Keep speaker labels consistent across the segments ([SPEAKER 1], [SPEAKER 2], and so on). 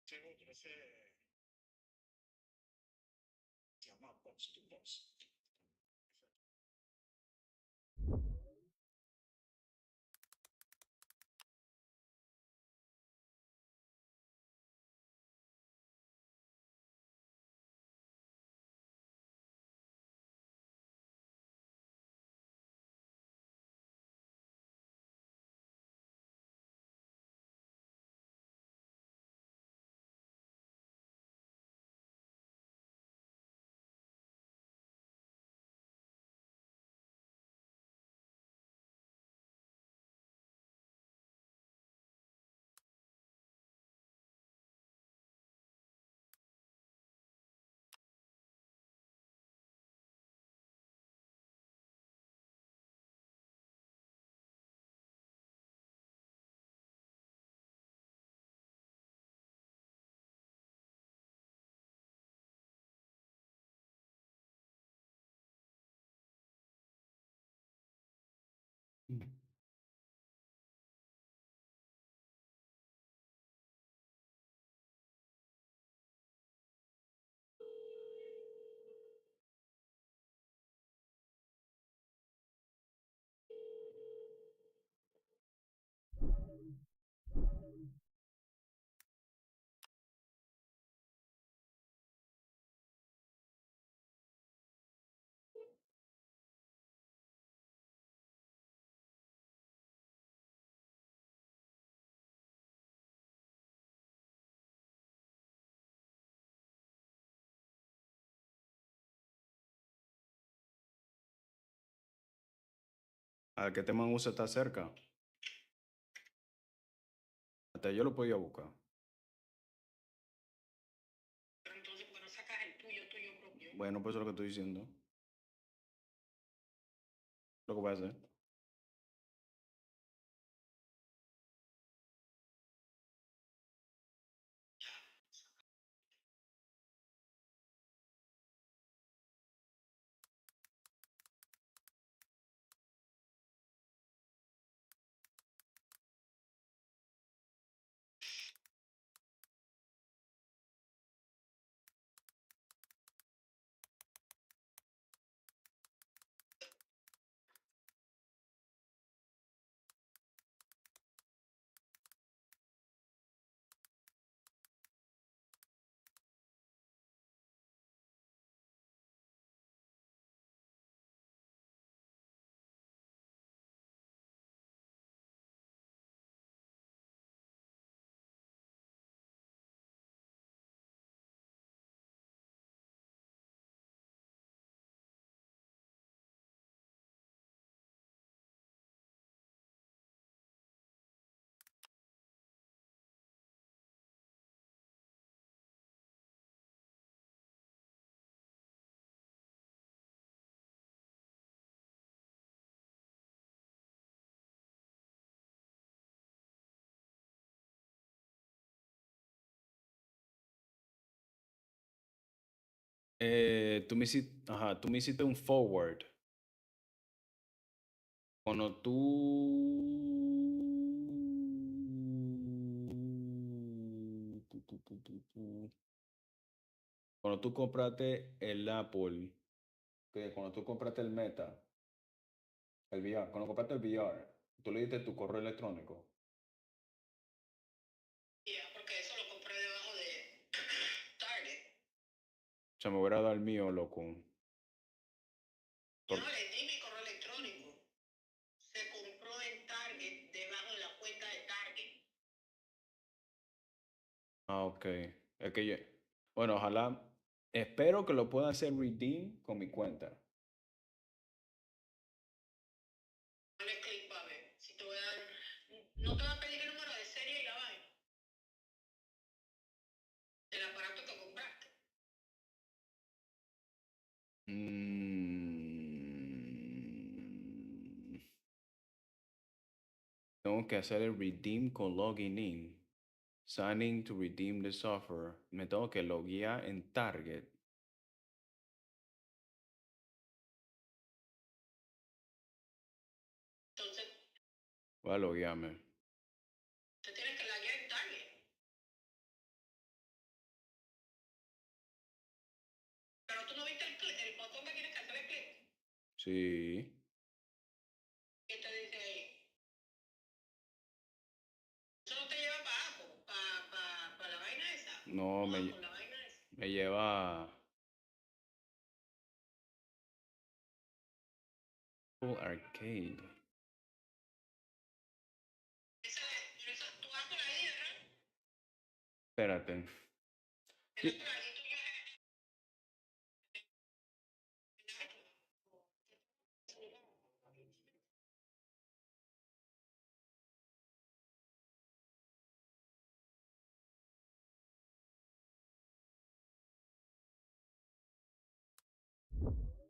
[SPEAKER 1] Yo ese se llama Box to Box.
[SPEAKER 2] Al que te man usa está cerca. Hasta yo lo podía buscar.
[SPEAKER 1] Pero entonces, ¿por qué no sacas el tuyo propio?
[SPEAKER 2] Bueno, pues eso es lo que estoy diciendo. Lo que voy a hacer. Tú me hiciste un forward. Cuando cuando tú compraste el Apple, que cuando tú compraste el Meta, el VR, cuando compraste el VR, tú le diste tu correo electrónico.
[SPEAKER 1] Ya, porque eso lo compré debajo de Target.
[SPEAKER 2] O sea, me hubiera dado el mío, loco.
[SPEAKER 1] Yo no le di mi correo electrónico. Se compró en Target debajo de la cuenta de Target.
[SPEAKER 2] Ah, ok. Es que yo, bueno, ojalá, espero que lo pueda hacer redeem con mi cuenta.
[SPEAKER 1] Dale clic para ver. Si te voy a dar. No te va a pedir el número de serie y la vaina. Del aparato que compraste.
[SPEAKER 2] Mm, tengo que hacer el redeem con login in. Signing to redeem the software. Me tengo que loguear en Target.
[SPEAKER 1] Entonces,
[SPEAKER 2] Voy a loguearme.
[SPEAKER 1] te tienes que laguear en Target. Pero tú no viste el botón que tienes que hacerle clic.
[SPEAKER 2] Sí.
[SPEAKER 1] ¿Qué te dice ahí? Eso no te lleva para abajo, para la vaina esa.
[SPEAKER 2] No,
[SPEAKER 1] Abajo, la vaina esa.
[SPEAKER 2] me lleva Full Arcade.
[SPEAKER 1] Esa, tú vas por ahí, ¿verdad?
[SPEAKER 2] Espérate.
[SPEAKER 1] El otro ladito ya es.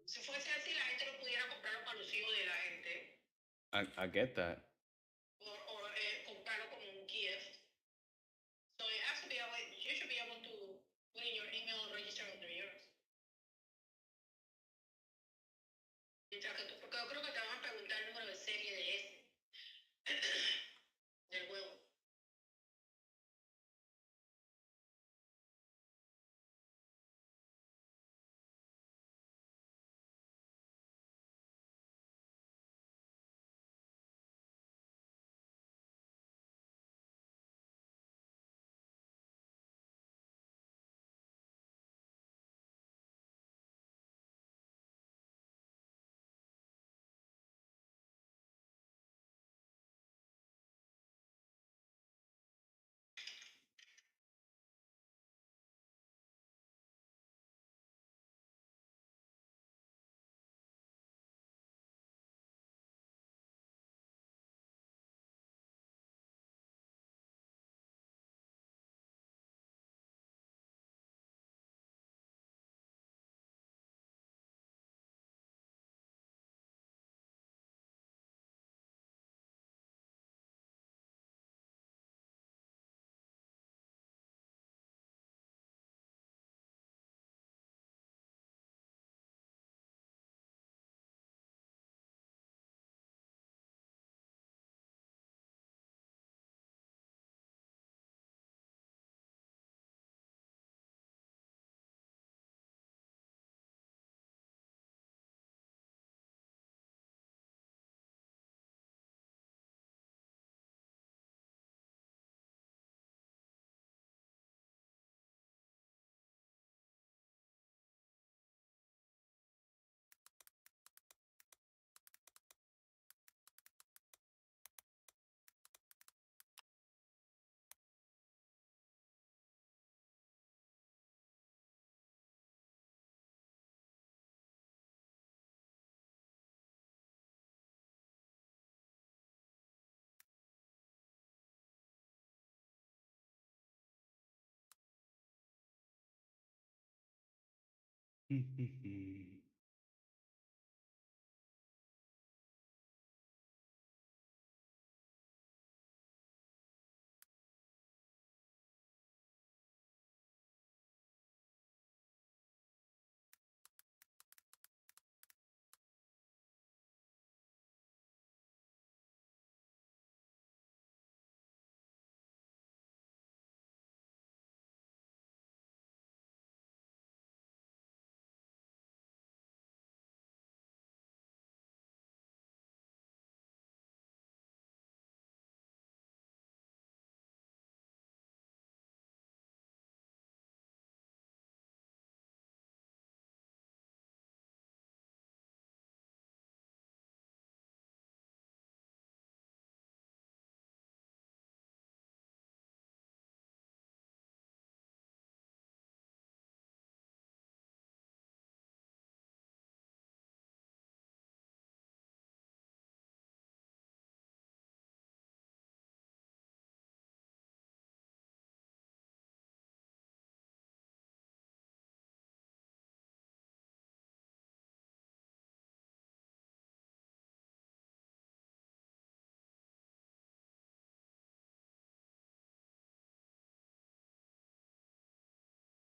[SPEAKER 1] Si fuese así, la gente no pudiera comprarlo para los hijos de la gente.
[SPEAKER 2] I get that.
[SPEAKER 1] O comprarlo como un gift. So it has to be able, you should be able to put in your email and register under yours. Mientras que tú, porque yo creo que te van a preguntar el número de serie de ese, del huevo.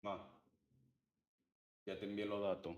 [SPEAKER 2] Ma, ya te envié los datos.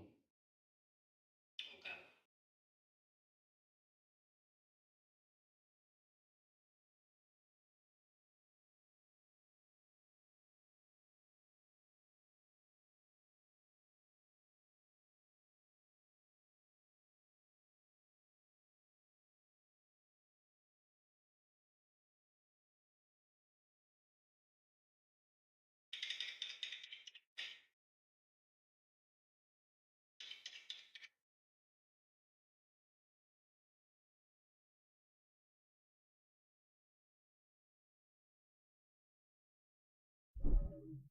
[SPEAKER 1] Okay.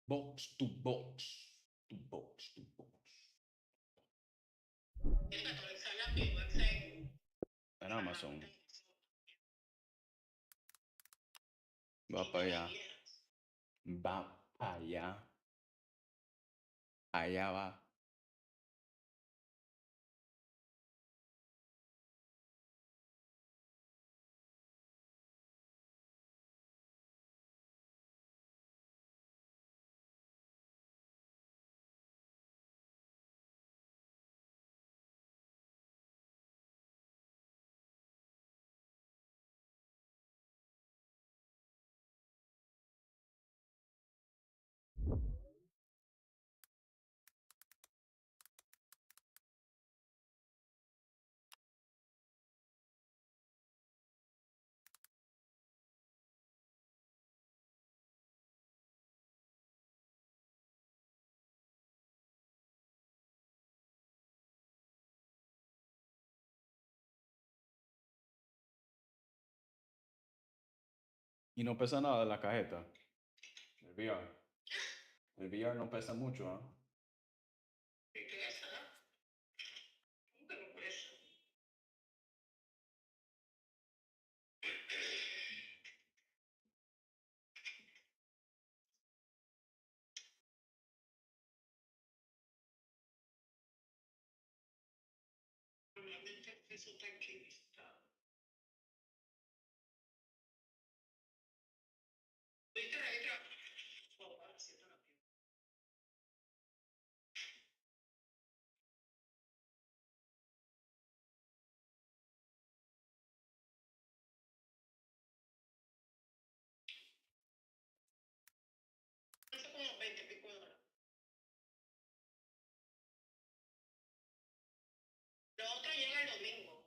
[SPEAKER 2] Box to box. To box to box.
[SPEAKER 1] Tienes que actualizar la website.
[SPEAKER 2] En Amazon. Va para allá. Va para allá. Allá va. Y no pesa nada la cajeta. El VR. El VR no pesa mucho, ¿ah?
[SPEAKER 1] ¿Qué es, no? ¿Cómo que no pesa? Normalmente eso está equivocado. ¿Viste la letra? Oh, ahora sí está la piel. Eso como 20 y pico de dólares. Lo otro llega el domingo.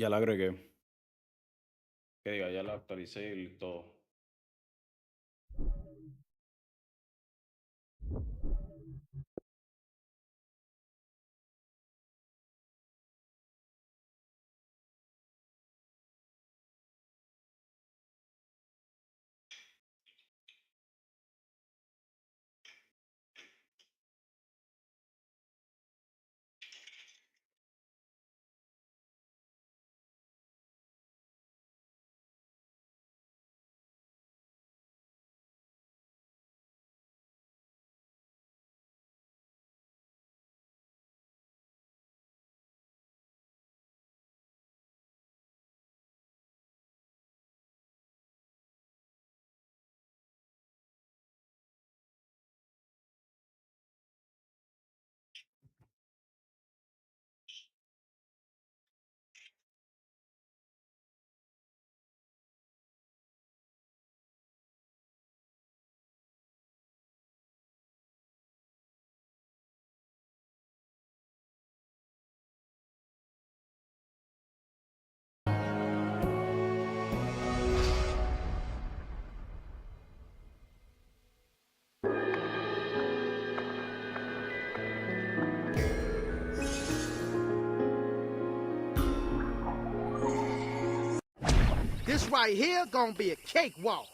[SPEAKER 2] Ya la agregué. Que diga, ya la actualicé y todo.
[SPEAKER 3] This right here gonna be a cakewalk.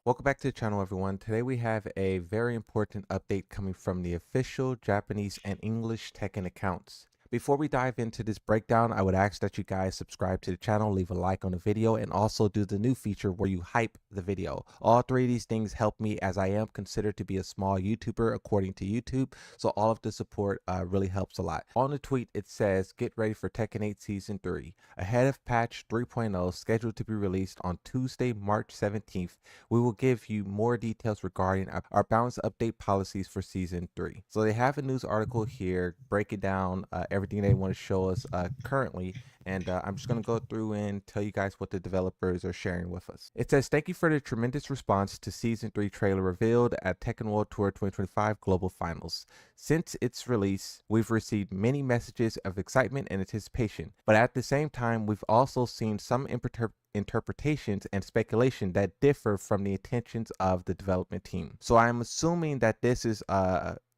[SPEAKER 4] Welcome back to the channel, everyone. Today we have a very important update coming from the official Japanese and English Tekken accounts. Before we dive into this breakdown, I would ask that you guys subscribe to the channel, leave a like on the video, and also do the new feature where you hype the video. All three of these things help me, as I am considered to be a small YouTuber according to YouTube, so all of the support really helps a lot. On the tweet, it says, "Get ready for Tekken 8 Season 3. Ahead of patch 3.0 scheduled to be released on Tuesday, March 17th, we will give you more details regarding our balance update policies for Season 3. So they have a news article here breaking down everything they want to show us currently, and I'm just going to go through and tell you guys what the developers are sharing with us. It says, "Thank you for the tremendous response to Season 3 trailer revealed at Tekken World Tour 2025 Global Finals. Since its release, we've received many messages of excitement and anticipation, but at the same time, we've also seen some interpretations and speculation that differ from the intentions of the development team." So I'm assuming that this is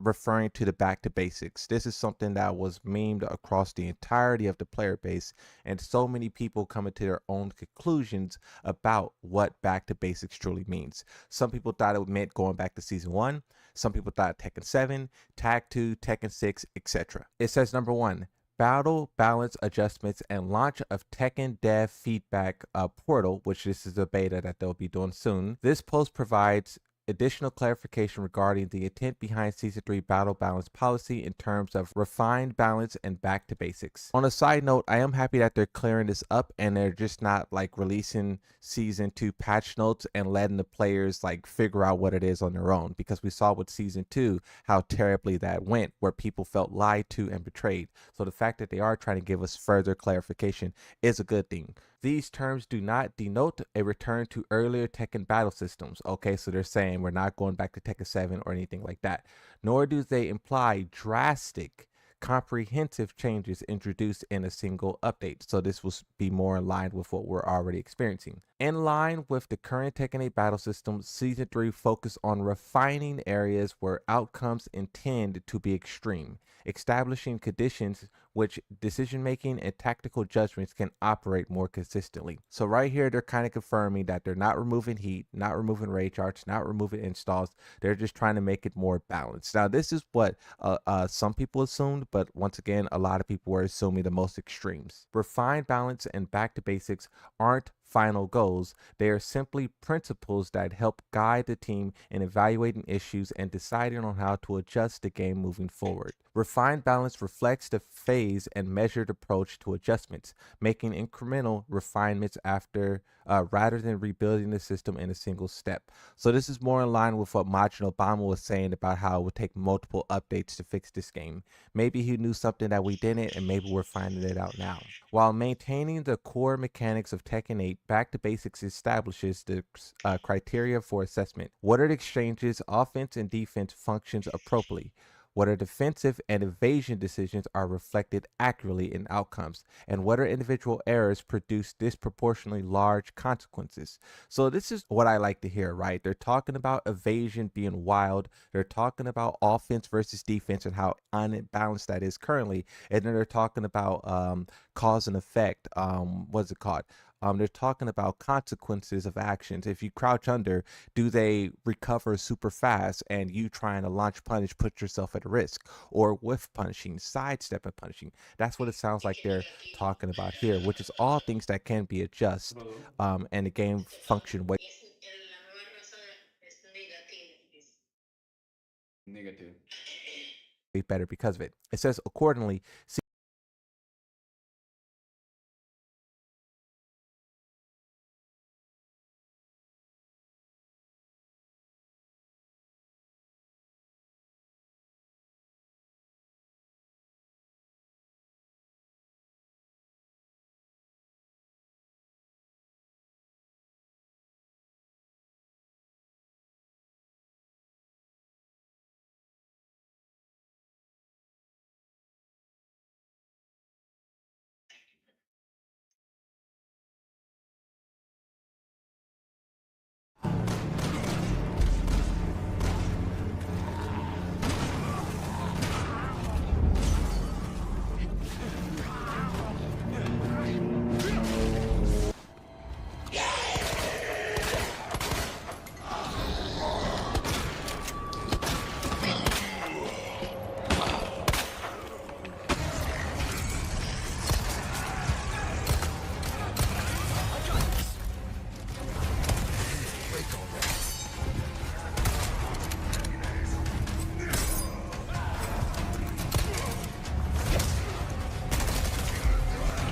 [SPEAKER 4] referring to the back to basics. This is something that was memed across the entirety of the player base, and so many people coming to their own conclusions about what back to basics truly means. Some people thought it meant going back to Season 1. Some people thought Tekken 7, Tag 2, Tekken 6, etc. It says, number 1, battle balance adjustments and launch of Tekken Dev Feedback Portal, which this is a beta that they'll be doing soon. This post provides additional clarification regarding the intent behind Season 3 battle balance policy in terms of refined balance and back to basics. On a side note, I am happy that they're clearing this up and they're just not like releasing Season 2 patch notes and letting the players like figure out what it is on their own, because we saw with Season 2 how terribly that went, where people felt lied to and betrayed. So the fact that they are trying to give us further clarification is a good thing. These terms do not denote a return to earlier Tekken battle systems. Okay, so they're saying we're not going back to Tekken 7 or anything like that. Nor do they imply drastic, comprehensive changes introduced in a single update. So this will be more in line with what we're already experiencing. In line with the current Tekken 8 battle system, Season 3 focus on refining areas where outcomes intend to be extreme, establishing conditions which decision-making and tactical judgments can operate more consistently. So right here, they're kind of confirming that they're not removing heat, not removing rage arts, not removing installs. They're just trying to make it more balanced. Now, this is what some people assumed, but once again, a lot of people were assuming the most extremes. Refined balance and back to basics aren't final goals. They are simply principles that help guide the team in evaluating issues and deciding on how to adjust the game moving forward. Refined balance reflects the phase and measured approach to adjustments, making incremental refinements after rather than rebuilding the system in a single step. So this is more in line with what Majin Obama was saying about how it would take multiple updates to fix this game. Maybe he knew something that we didn't, and maybe we're finding it out now. While maintaining the core mechanics of Tekken 8, Back to Basics establishes the criteria for assessment. What are the exchanges, offense and defense functions appropriately? whether defensive and evasion decisions are reflected accurately in outcomes, and whether individual errors produce disproportionately large consequences. So this is what I like to hear, right? They're talking about evasion being wild. They're talking about offense versus defense and how unbalanced that is currently. And then they're talking about cause and effect. What's it called? They're talking about consequences of actions. If you crouch under, do they recover super fast, and you trying to launch punish put yourself at risk, or with punishing, sidestep and punishing? That's what it sounds like they're talking about here, which is all things that can be adjusted, and the game function way
[SPEAKER 2] Negative.
[SPEAKER 4] better because of it. It says accordingly.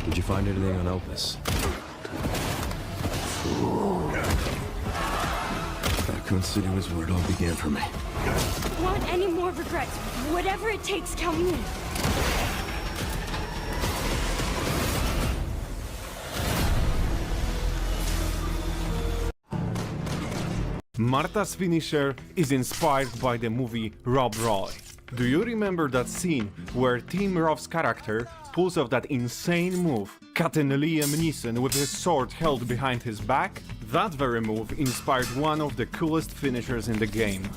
[SPEAKER 5] Did you find anything on Opus? Raccoon City was where it all began for me.
[SPEAKER 6] Want any more regrets? Whatever it takes, count me in.
[SPEAKER 7] Marta's finisher is inspired by the movie Rob Roy. Do you remember that scene where Tim Roth's character pulls off that insane move, cutting Liam Neeson with his sword held behind his back? That very move inspired one of the coolest finishers in the game.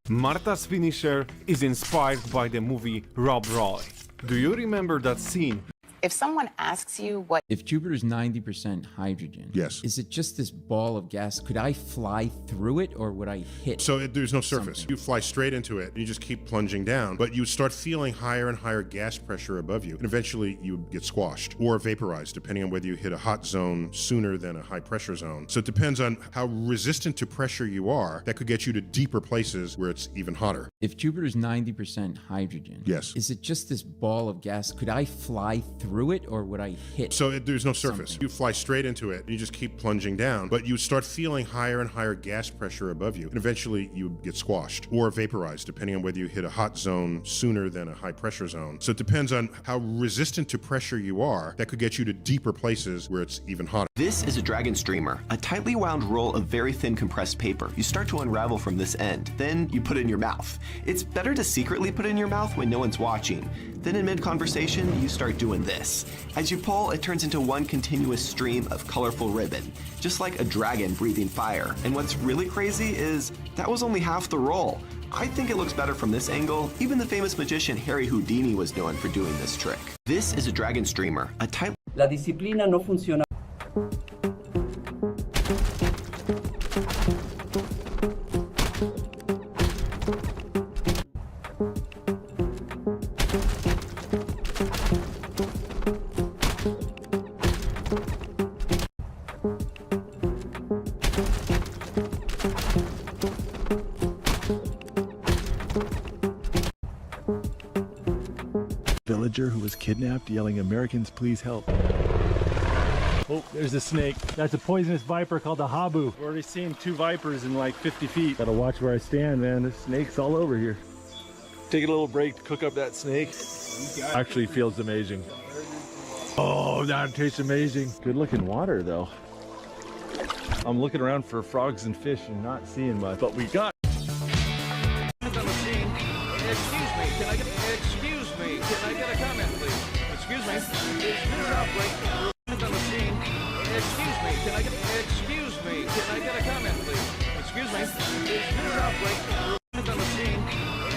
[SPEAKER 7] Marta's finisher is inspired by the movie Rob Roy. Do you remember that scene?
[SPEAKER 8] If someone asks you what...
[SPEAKER 9] If Jupiter's 90% hydrogen,
[SPEAKER 10] yes,
[SPEAKER 9] is it just this ball of gas? Could I fly through it, or would I hit?
[SPEAKER 10] So there's no surface.
[SPEAKER 9] something?
[SPEAKER 10] You fly straight into it, and you just keep plunging down, but you start feeling higher and higher gas pressure above you, and eventually you get squashed or vaporized, depending on whether you hit a hot zone sooner than a high pressure zone. So it depends on how resistant to pressure you are. That could get you to deeper places where it's even hotter.
[SPEAKER 9] If Jupiter's 90% hydrogen,
[SPEAKER 10] yes,
[SPEAKER 9] is it just this ball of gas? Could I fly through it, or would I hit?
[SPEAKER 10] So there's no surface.
[SPEAKER 9] something?
[SPEAKER 10] You fly straight into it, and you just keep plunging down, but you start feeling higher and higher gas pressure above you, and eventually you get squashed or vaporized, depending on whether you hit a hot zone sooner than a high pressure zone. So it depends on how resistant to pressure you are. That could get you to deeper places where it's even hotter.
[SPEAKER 11] This is a Dragon Streamer, a tightly wound roll of very thin compressed paper. You start to unravel from this end, then you put it in your mouth. It's better to secretly put it in your mouth when no one's watching. Then in mid-conversation, you start doing this. As you pull, it turns into one continuous stream of colorful ribbon, just like a dragon breathing fire. And what's really crazy is that was only half the roll. I think it looks better from this angle. Even the famous magician Harry Houdini was known for doing this trick. This is a Dragon Streamer, a tight...
[SPEAKER 12] La disciplina no funciona.
[SPEAKER 13] Villager who was kidnapped yelling, "Americans, please help." Oh, there's a snake. That's a poisonous viper called a habu. I've already seen 2 vipers in like 50 feet. Gotta watch where I stand, man. There's snakes all over here. Taking a little break to cook up that snake. Actually feels amazing. Oh, that tastes amazing. Good looking water though. I'm looking around for frogs and fish and not seeing much, but we got
[SPEAKER 14] get a comment, please? Excuse me. Is this outbreak on the scene? Excuse me. Can I get? Excuse me. Can I get a comment, please? Excuse me. Is this outbreak on the scene?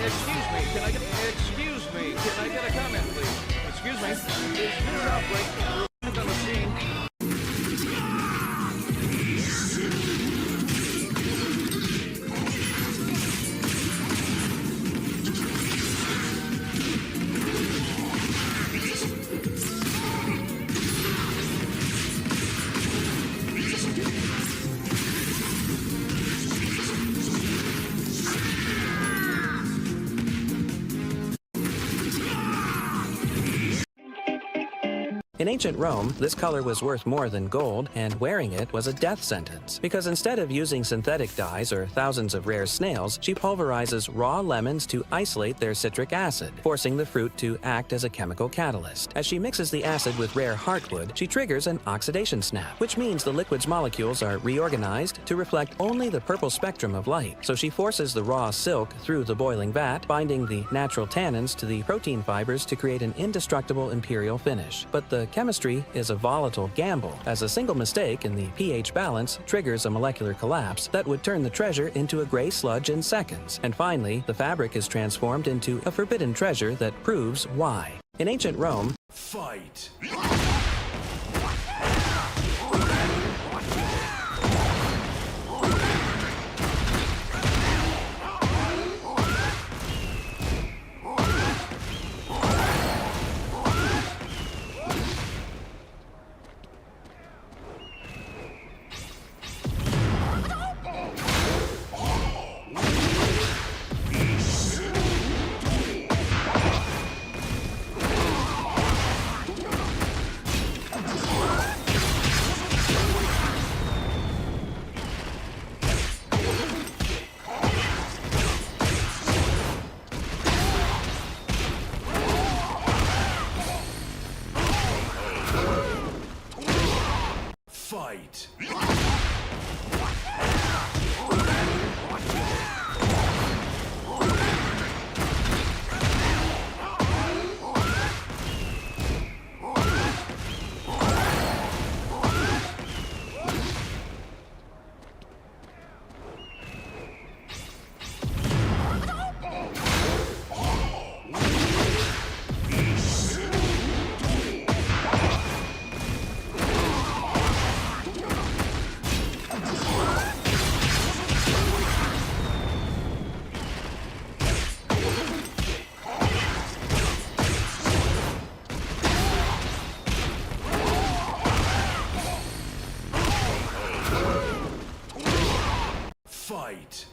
[SPEAKER 14] Excuse me. Can I get? Excuse me. Can I get a comment, please? Excuse me. Is this outbreak on the scene?
[SPEAKER 15] In ancient Rome, this color was worth more than gold, and wearing it was a death sentence. Because instead of using synthetic dyes or thousands of rare snails, she pulverizes raw lemons to isolate their citric acid, forcing the fruit to act as a chemical catalyst. As she mixes the acid with rare heartwood, she triggers an oxidation snap, which means the liquid's molecules are reorganized to reflect only the purple spectrum of light. So she forces the raw silk through the boiling vat, binding the natural tannins to the protein fibers to create an indestructible imperial finish. But the chemistry is a volatile gamble, as a single mistake in the pH balance triggers a molecular collapse that would turn the treasure into a gray sludge in seconds. And finally, the fabric is transformed into a forbidden treasure that proves why. In ancient Rome,
[SPEAKER 5] Fight! Fight! Fight!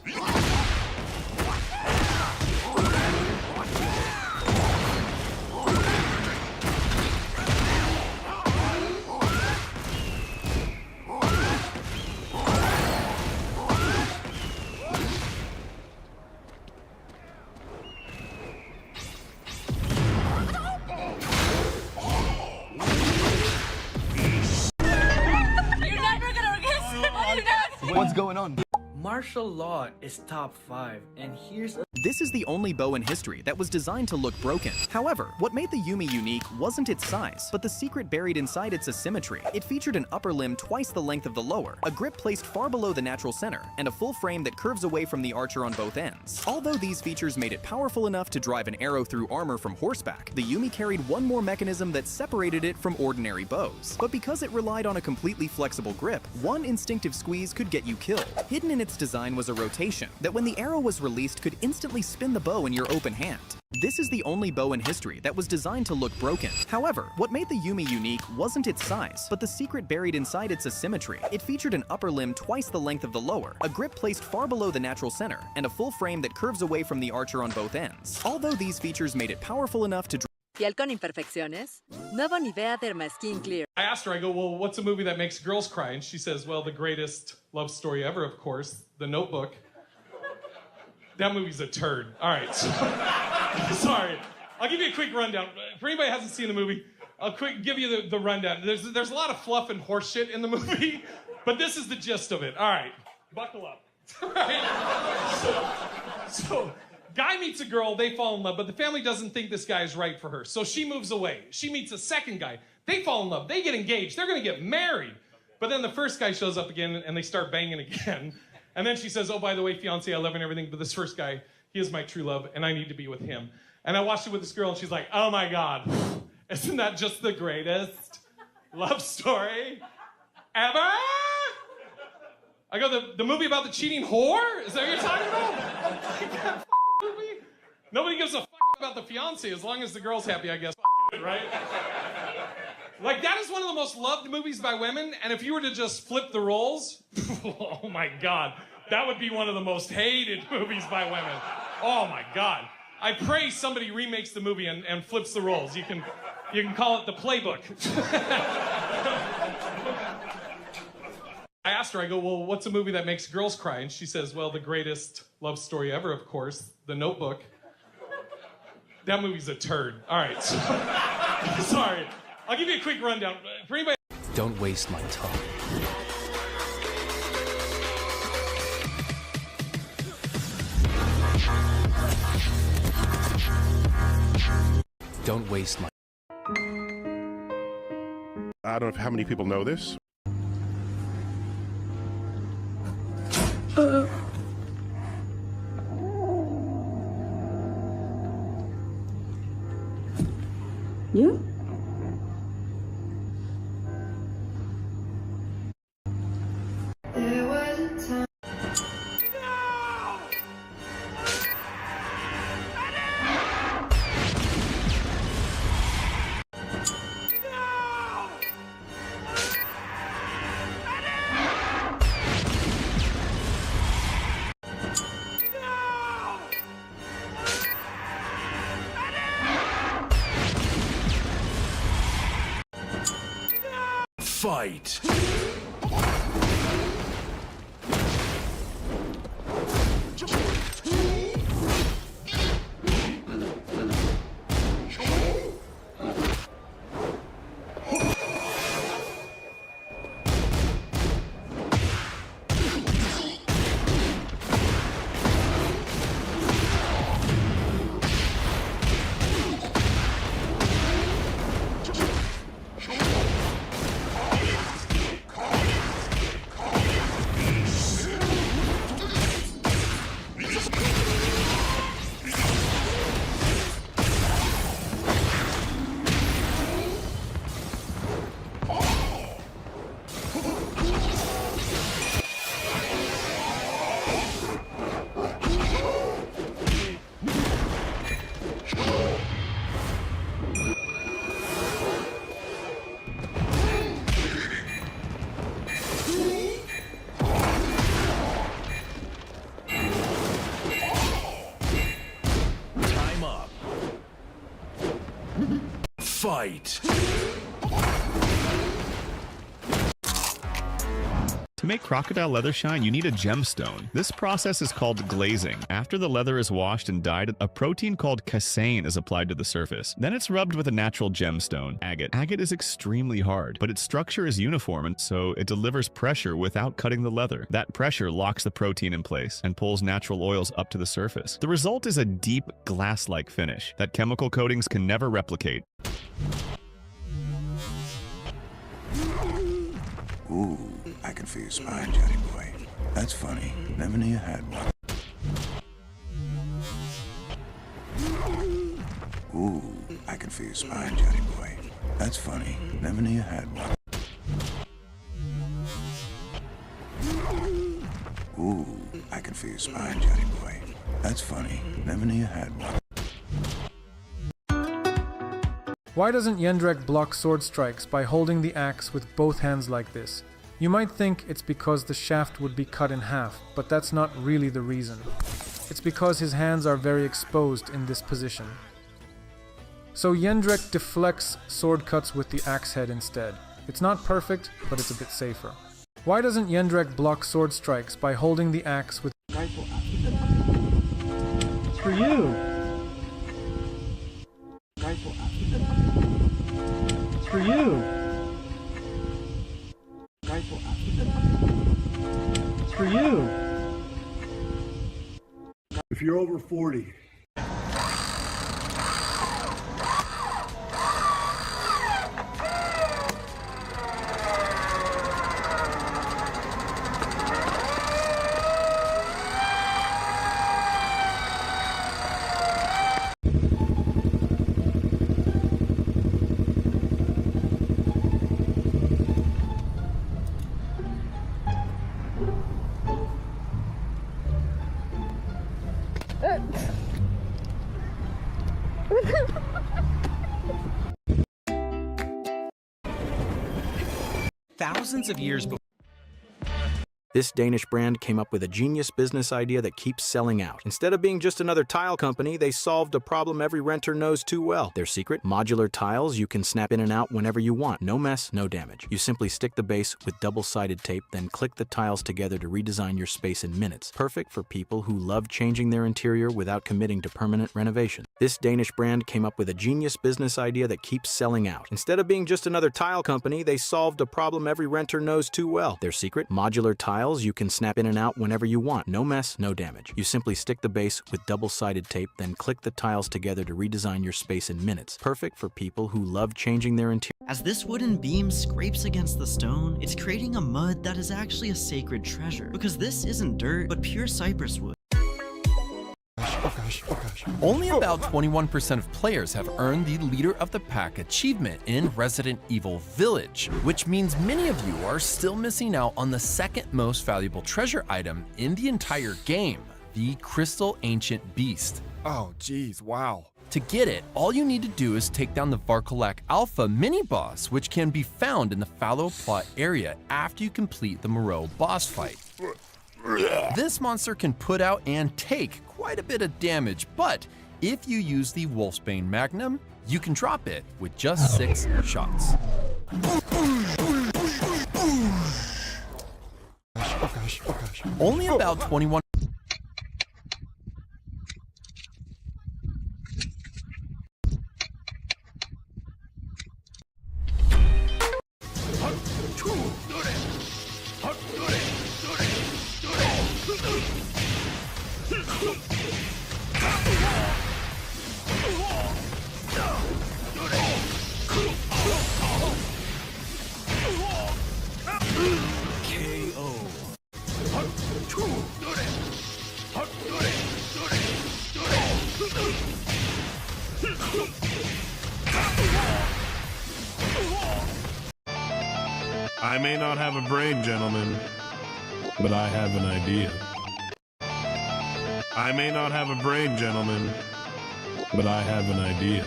[SPEAKER 16] What's going on?
[SPEAKER 17] Martial law is top 5, and here's a
[SPEAKER 16] This is the only bow in history that was designed to look broken. However, what made the Yumi unique wasn't its size, but the secret buried inside its asymmetry. It featured an upper limb twice the length of the lower, a grip placed far below the natural center, and a full frame that curves away from the archer on both ends. Although these features made it powerful enough to drive an arrow through armor from horseback, the Yumi carried one more mechanism that separated it from ordinary bows. But because it relied on a completely flexible grip, one instinctive squeeze could get you killed. Hidden in its design was a rotation that, when the arrow was released, could instantly spin the bow in your open hand. This is the only bow in history that was designed to look broken. However, what made the Yumi unique wasn't its size, but the secret buried inside its asymmetry. It featured an upper limb twice the length of the lower, a grip placed far below the natural center, and a full frame that curves away from the archer on both ends. Although these features made it powerful enough to
[SPEAKER 18] ¿Piel con imperfecciones? Nuevo Nivea Derma Skin Clear.
[SPEAKER 19] I asked her, I go, well, what's a movie that makes girls cry? And she says, well, the greatest love story ever, of course, The Notebook. That movie's a turd. All right. Sorry. I'll give you a quick rundown. For anybody who hasn't seen the movie, I'll give you the rundown. There's a lot of fluff and horse shit in the movie, but this is the gist of it. All right. Buckle up. All right. So Guy meets a girl, they fall in love, but the family doesn't think this guy is right for her. So she moves away. She meets a second guy. They fall in love. They get engaged. They're going to get married. But then the first guy shows up again, and they start banging again. And then she says, oh, by the way, fiance, I love you and everything, but this first guy, he is my true love, and I need to be with him. And I watched it with this girl, and she's like, oh, my God. Isn't that just the greatest love story ever? I go, the movie about the cheating whore? Is that what you're talking about? Movie? Nobody gives a fuck about the fiance as long as the girl's happy, I guess. Right? Like, that is one of the most loved movies by women, and if you were to just flip the roles, oh my God, that would be one of the most hated movies by women. Oh my God. I pray somebody remakes the movie and flips the roles. You can call it The Playbook. I asked her, I go, well, what's a movie that makes girls cry? And she says, well, the greatest love story ever, of course, The Notebook. That movie's a turd. All right. Sorry. I'll give you a quick rundown. For anybody...
[SPEAKER 5] Don't waste my time. Don't waste my...
[SPEAKER 10] I don't know how many people know this.
[SPEAKER 6] You? There was a time.
[SPEAKER 5] Fight! Fight!
[SPEAKER 20] To make crocodile leather shine, you need a gemstone. This process is called glazing. After the leather is washed and dyed, a protein called casein is applied to the surface. Then it's rubbed with a natural gemstone, agate. Agate is extremely hard, but its structure is uniform, and so it delivers pressure without cutting the leather. That pressure locks the protein in place and pulls natural oils up to the surface. The result is a deep, glass-like finish that chemical coatings can never replicate.
[SPEAKER 21] Ooh, I can feel your spine, Johnny boy. That's funny. Never knew you had one. Ooh, I can feel your spine, Johnny boy. That's funny. Never knew you had one. Ooh, I can feel your spine, Johnny boy. That's funny. Never knew you had one.
[SPEAKER 22] Why doesn't Jendrek block sword strikes by holding the axe with both hands like this? You might think it's because the shaft would be cut in half, but that's not really the reason. It's because his hands are very exposed in this position. So Jendrek deflects sword cuts with the axe head instead. It's not perfect, but it's a bit safer. Why doesn't Jendrek block sword strikes by holding the axe with...
[SPEAKER 13] It's for you! It's for you! It's for you!
[SPEAKER 23] If you're over 40
[SPEAKER 16] Thousands of years before.
[SPEAKER 1] This Danish brand came up with a genius business idea that keeps selling out. Instead of being just another tile company, they solved a problem every renter knows too well. Their secret? Modular tiles you can snap in and out whenever you want. No mess, no damage. You simply stick the base with double-sided tape, then click the tiles together to redesign your space in minutes. Perfect for people who love changing their interior without committing to permanent renovation. This Danish brand came up with a genius business idea that keeps selling out. Instead of being just another tile company, they solved a problem every renter knows too well. Their secret? Modular tiles you can snap in and out whenever you want. No mess, no damage. You simply stick the base with double-sided tape, then click the tiles together to redesign your space in minutes. Perfect for people who love changing their interior.
[SPEAKER 3] As this wooden beam scrapes against the stone, it's creating a mud that is actually a sacred treasure. Because this isn't dirt, but pure cypress wood.
[SPEAKER 5] Only about 21% of players have earned the Leader of the Pack achievement in Resident Evil Village, which means many of you are still missing out on the second most valuable treasure item in the entire game, the Crystal Ancient Beast.
[SPEAKER 23] Oh geez, wow.
[SPEAKER 5] To get it, all you need to do is take down the Varkolak Alpha mini-boss, which can be found in the Fallow Plot area after you complete the Moreau boss fight. This monster can put out and take quite a bit of damage, but if you use the Wolfsbane Magnum, you can drop it with just 6 shots. Only about 21.
[SPEAKER 10] I may not have a brain, gentlemen, but I have an idea. I may not have a brain, gentlemen, but I have an idea.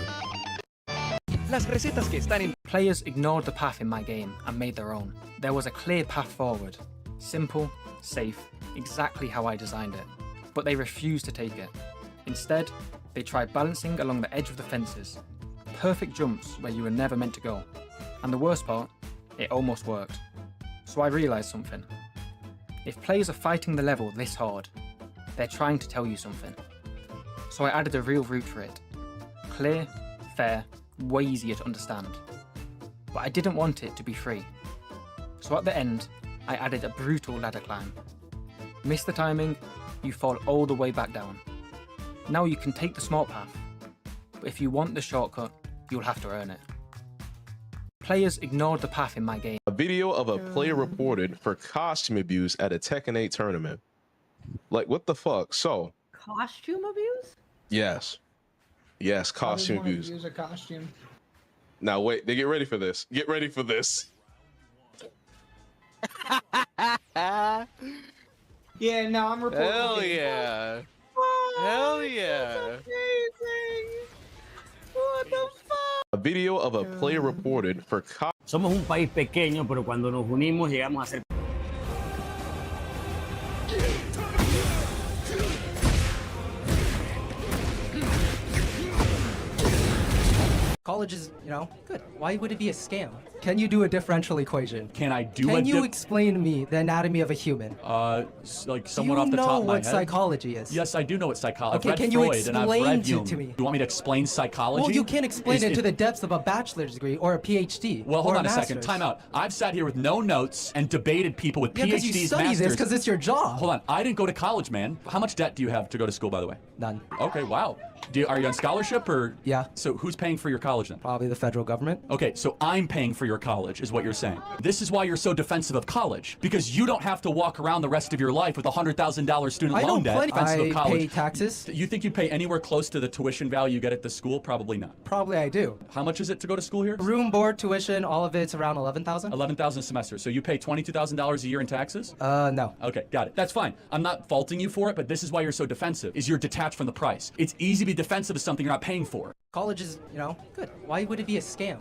[SPEAKER 24] Players ignored the path in my game and made their own. There was a clear path forward. Simple, safe, exactly how I designed it. But they refused to take it. Instead, they tried balancing along the edge of the fences. Perfect jumps where you were never meant to go. And the worst part, it almost worked. So I realised something. If players are fighting the level this hard, they're trying to tell you something. So I added a real route for it. Clear, fair, way easier to understand. But I didn't want it to be free. So at the end, I added a brutal ladder climb. Miss the timing, you fall all the way back down. Now you can take the smart path, but if you want the shortcut, you'll have to earn it. Players ignored the path in my game.
[SPEAKER 25] A video of a player reported for costume abuse at a Tekken 8 tournament. Like, what the fuck? So,
[SPEAKER 26] Costume abuse?
[SPEAKER 25] yes. Yes, costume abuse.
[SPEAKER 27] Use a costume.
[SPEAKER 25] Now, wait, they get ready for this. Get ready for this.
[SPEAKER 27] Yeah, no, I'm reporting.
[SPEAKER 28] Hell yeah. Hell yeah.
[SPEAKER 26] Amazing. What the fuck?
[SPEAKER 25] A video of a player reported for
[SPEAKER 29] Somos un país pequeño, pero cuando nos unimos llegamos a ser.
[SPEAKER 30] College is, good. Why would it be a scam? Can you do a differential equation?
[SPEAKER 31] Can I do
[SPEAKER 30] Can you explain to me the anatomy of a human?
[SPEAKER 31] Like somewhat off the top of my head?
[SPEAKER 30] Do you know what psychology is?
[SPEAKER 31] Yes, I do know what psychology is.
[SPEAKER 30] Okay,
[SPEAKER 31] I've read
[SPEAKER 30] can you
[SPEAKER 31] Freud and I've
[SPEAKER 30] explain
[SPEAKER 31] read Jung.
[SPEAKER 30] to me?
[SPEAKER 31] You want me to explain psychology?
[SPEAKER 30] Well, you can't explain it to the depths of a bachelor's degree or a PhD.
[SPEAKER 31] Well, hold
[SPEAKER 30] or
[SPEAKER 31] on a second.
[SPEAKER 30] master's.
[SPEAKER 31] Time out. I've sat here with no notes and debated people with
[SPEAKER 30] Yeah, because
[SPEAKER 31] PhDs,
[SPEAKER 30] you study
[SPEAKER 31] masters.
[SPEAKER 30] this because it's your job.
[SPEAKER 31] Hold on. I didn't go to college, man. How much debt do you have to go to school, by the way?
[SPEAKER 30] None.
[SPEAKER 31] Okay, wow. Are you on scholarship or?
[SPEAKER 30] Yeah.
[SPEAKER 31] So who's paying for your college then?
[SPEAKER 30] Probably the federal government.
[SPEAKER 31] Okay, so I'm paying for your college, is what you're saying. This is why you're so defensive of college, because you don't have to walk around the rest of your life with a $100,000 student loan debt. Defensive of college.
[SPEAKER 30] I pay taxes.
[SPEAKER 31] You think you pay anywhere close to the tuition value you get at the school? Probably not.
[SPEAKER 30] Probably I do.
[SPEAKER 31] How much is it to go to school here?
[SPEAKER 30] Room, board, tuition, all of it's around $11,000.
[SPEAKER 31] $11,000 a semester. So you pay $22,000 a year in taxes?
[SPEAKER 30] No.
[SPEAKER 31] Okay, got it. That's fine. I'm not faulting you for it, but this is why you're so defensive, is you're detached from the price. It's easy to be defensive of something you're not paying for.
[SPEAKER 30] College is, good. Why would it be a scam?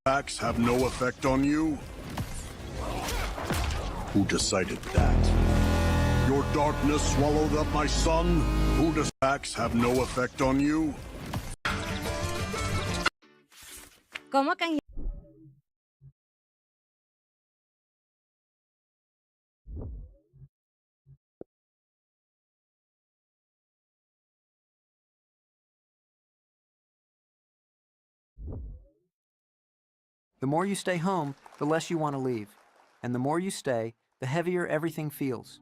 [SPEAKER 2] Facts have no effect on you? Who decided that? Your darkness swallowed up my son? Who does facts have no effect on you?
[SPEAKER 4] ¿Cómo que?
[SPEAKER 7] The more you stay home, the less you want to leave. And the more you stay, the heavier everything feels.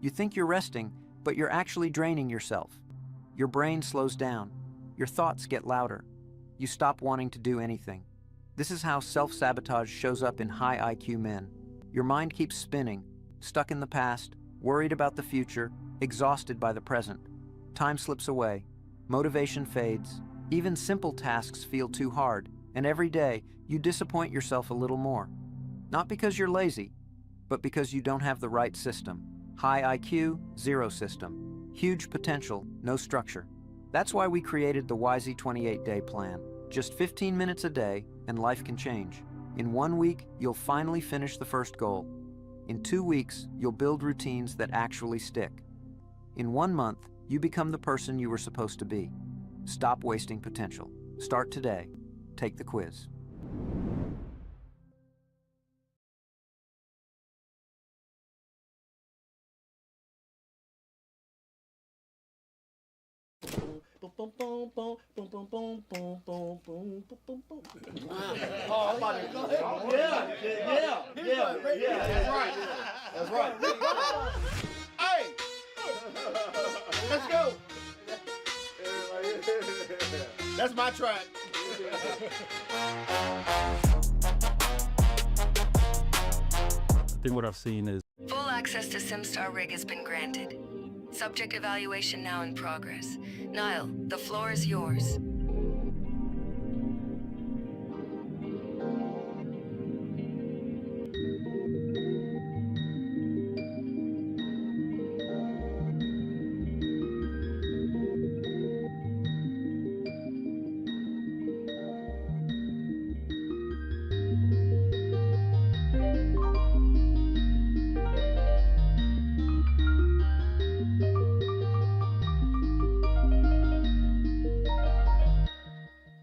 [SPEAKER 7] You think you're resting, but you're actually draining yourself. Your brain slows down. Your thoughts get louder. You stop wanting to do anything. This is how self-sabotage shows up in high IQ men. Your mind keeps spinning, stuck in the past, worried about the future, exhausted by the present. Time slips away. Motivation fades. Even simple tasks feel too hard, and every day, you disappoint yourself a little more. Not because you're lazy, but because you don't have the right system. High IQ, zero system. Huge potential, no structure. That's why we created the YZ 28-day plan. Just 15 minutes a day, and life can change. In 1 week, you'll finally finish the first goal. In 2 weeks, you'll build routines that actually stick. In 1 month, you become the person you were supposed to be. Stop wasting potential. Start today. Take the quiz.
[SPEAKER 8] That's right. Hey! Let's go! That's my track.
[SPEAKER 9] I think what I've seen is
[SPEAKER 11] full access to SimStar Rig has been granted. Subject evaluation now in progress. Niall, the floor is yours.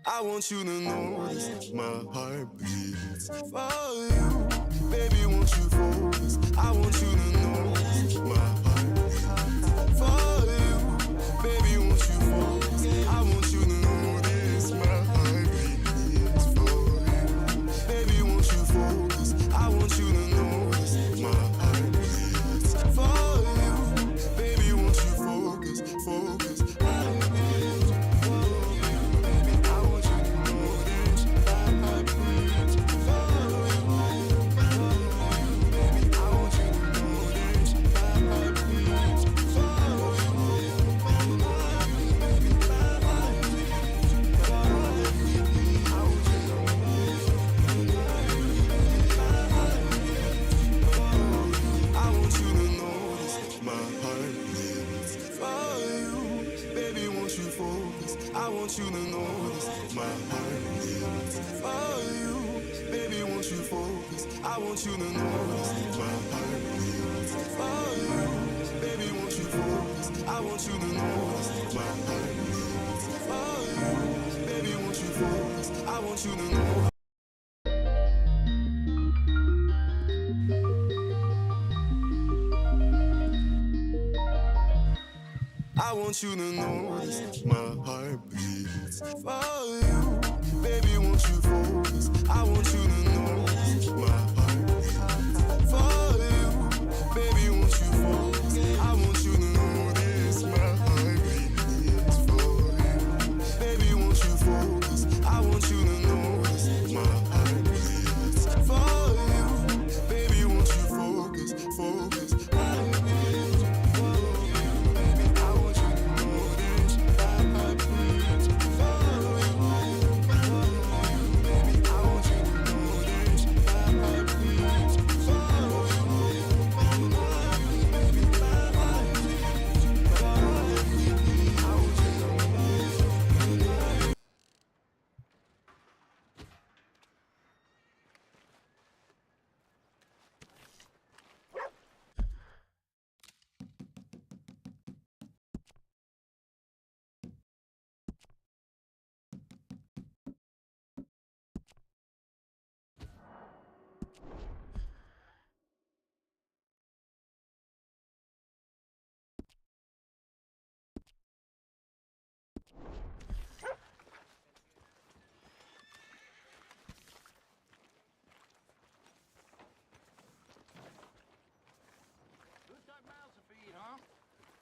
[SPEAKER 12] I want you to know this, my heart beats for you. Baby, won't you focus? I want you to know this, my heart beats for you. Baby, won't you focus? I want you to know this, my heart beats for you. Baby, won't you focus? I want you to know this, my heart beats for you. Baby, won't you focus, focus? I want you to know this, my heart beats for you. Baby, won't you focus? I want you to know this, my heart beats for you. Baby, won't you focus? I want you to know this, my heart beats for you. Baby, won't you focus? I want you to know. I want you to know this, my heart beats for you. Baby, won't you focus? I want you to know this, my heart beats for you. Baby, won't you focus? I want you to know this,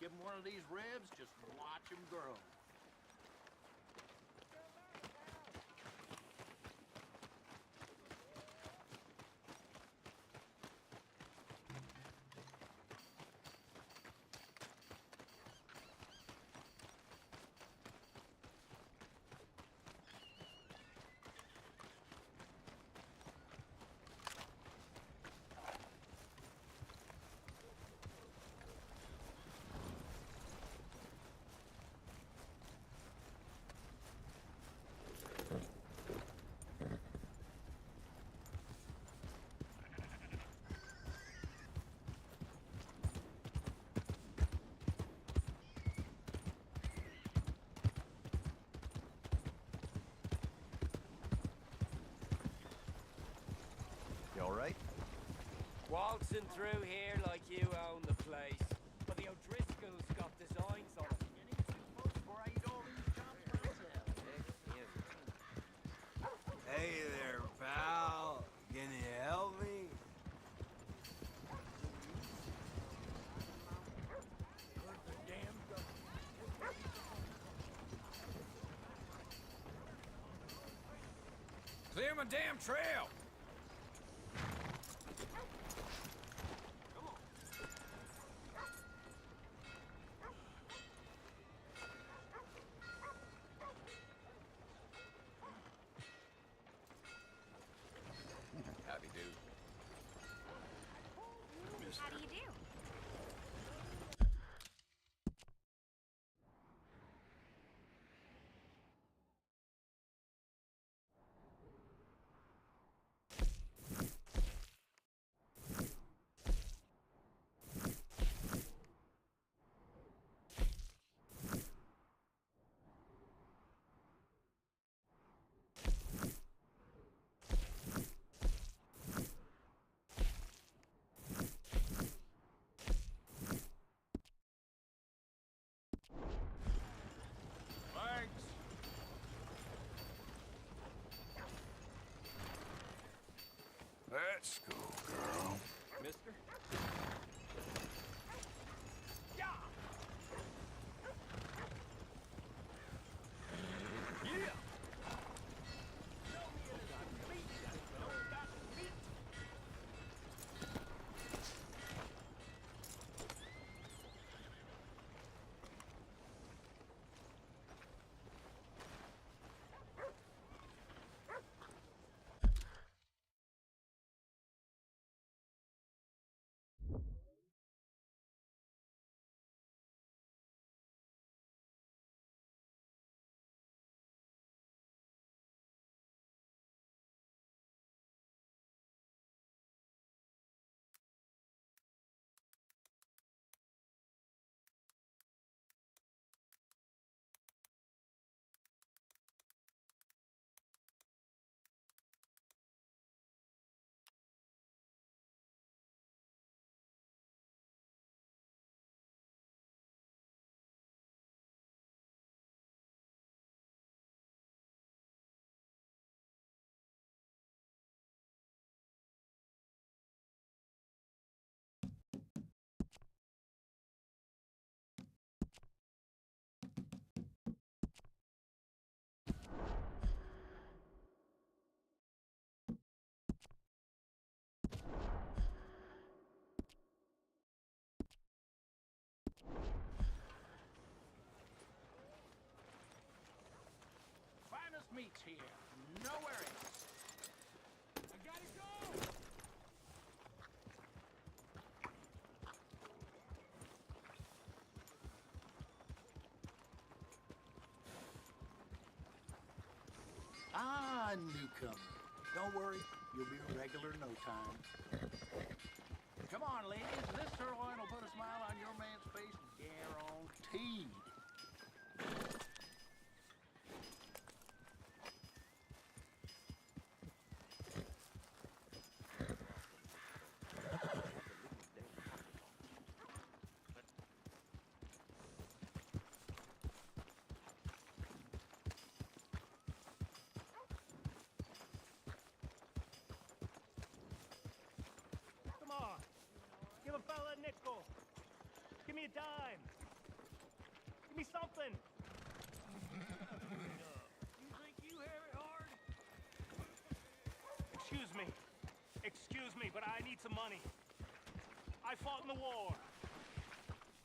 [SPEAKER 8] Give him one of these ribs, just watch him grow.
[SPEAKER 6] You all right?
[SPEAKER 13] Waltzing through here like you own the place. But the O'Driscolls got designs on it.
[SPEAKER 14] Hey there, pal. Can you help me? Clear my damn trail! Howdy do.
[SPEAKER 4] How do you do?
[SPEAKER 14] Thanks. Let's go, girl.
[SPEAKER 13] Mister?
[SPEAKER 14] Yeah!
[SPEAKER 8] Finest meats here. Nowhere else. I gotta go! Ah, newcomer. Don't worry, you'll be a regular in no time. Come on, ladies. This sirloin will put a smile on your man's face, guaranteed.
[SPEAKER 13] Come on. Give a fella a nickel. Give me a dime.
[SPEAKER 1] me something!
[SPEAKER 8] You think you have it hard?
[SPEAKER 1] Excuse me, but I need some money. I fought in the war.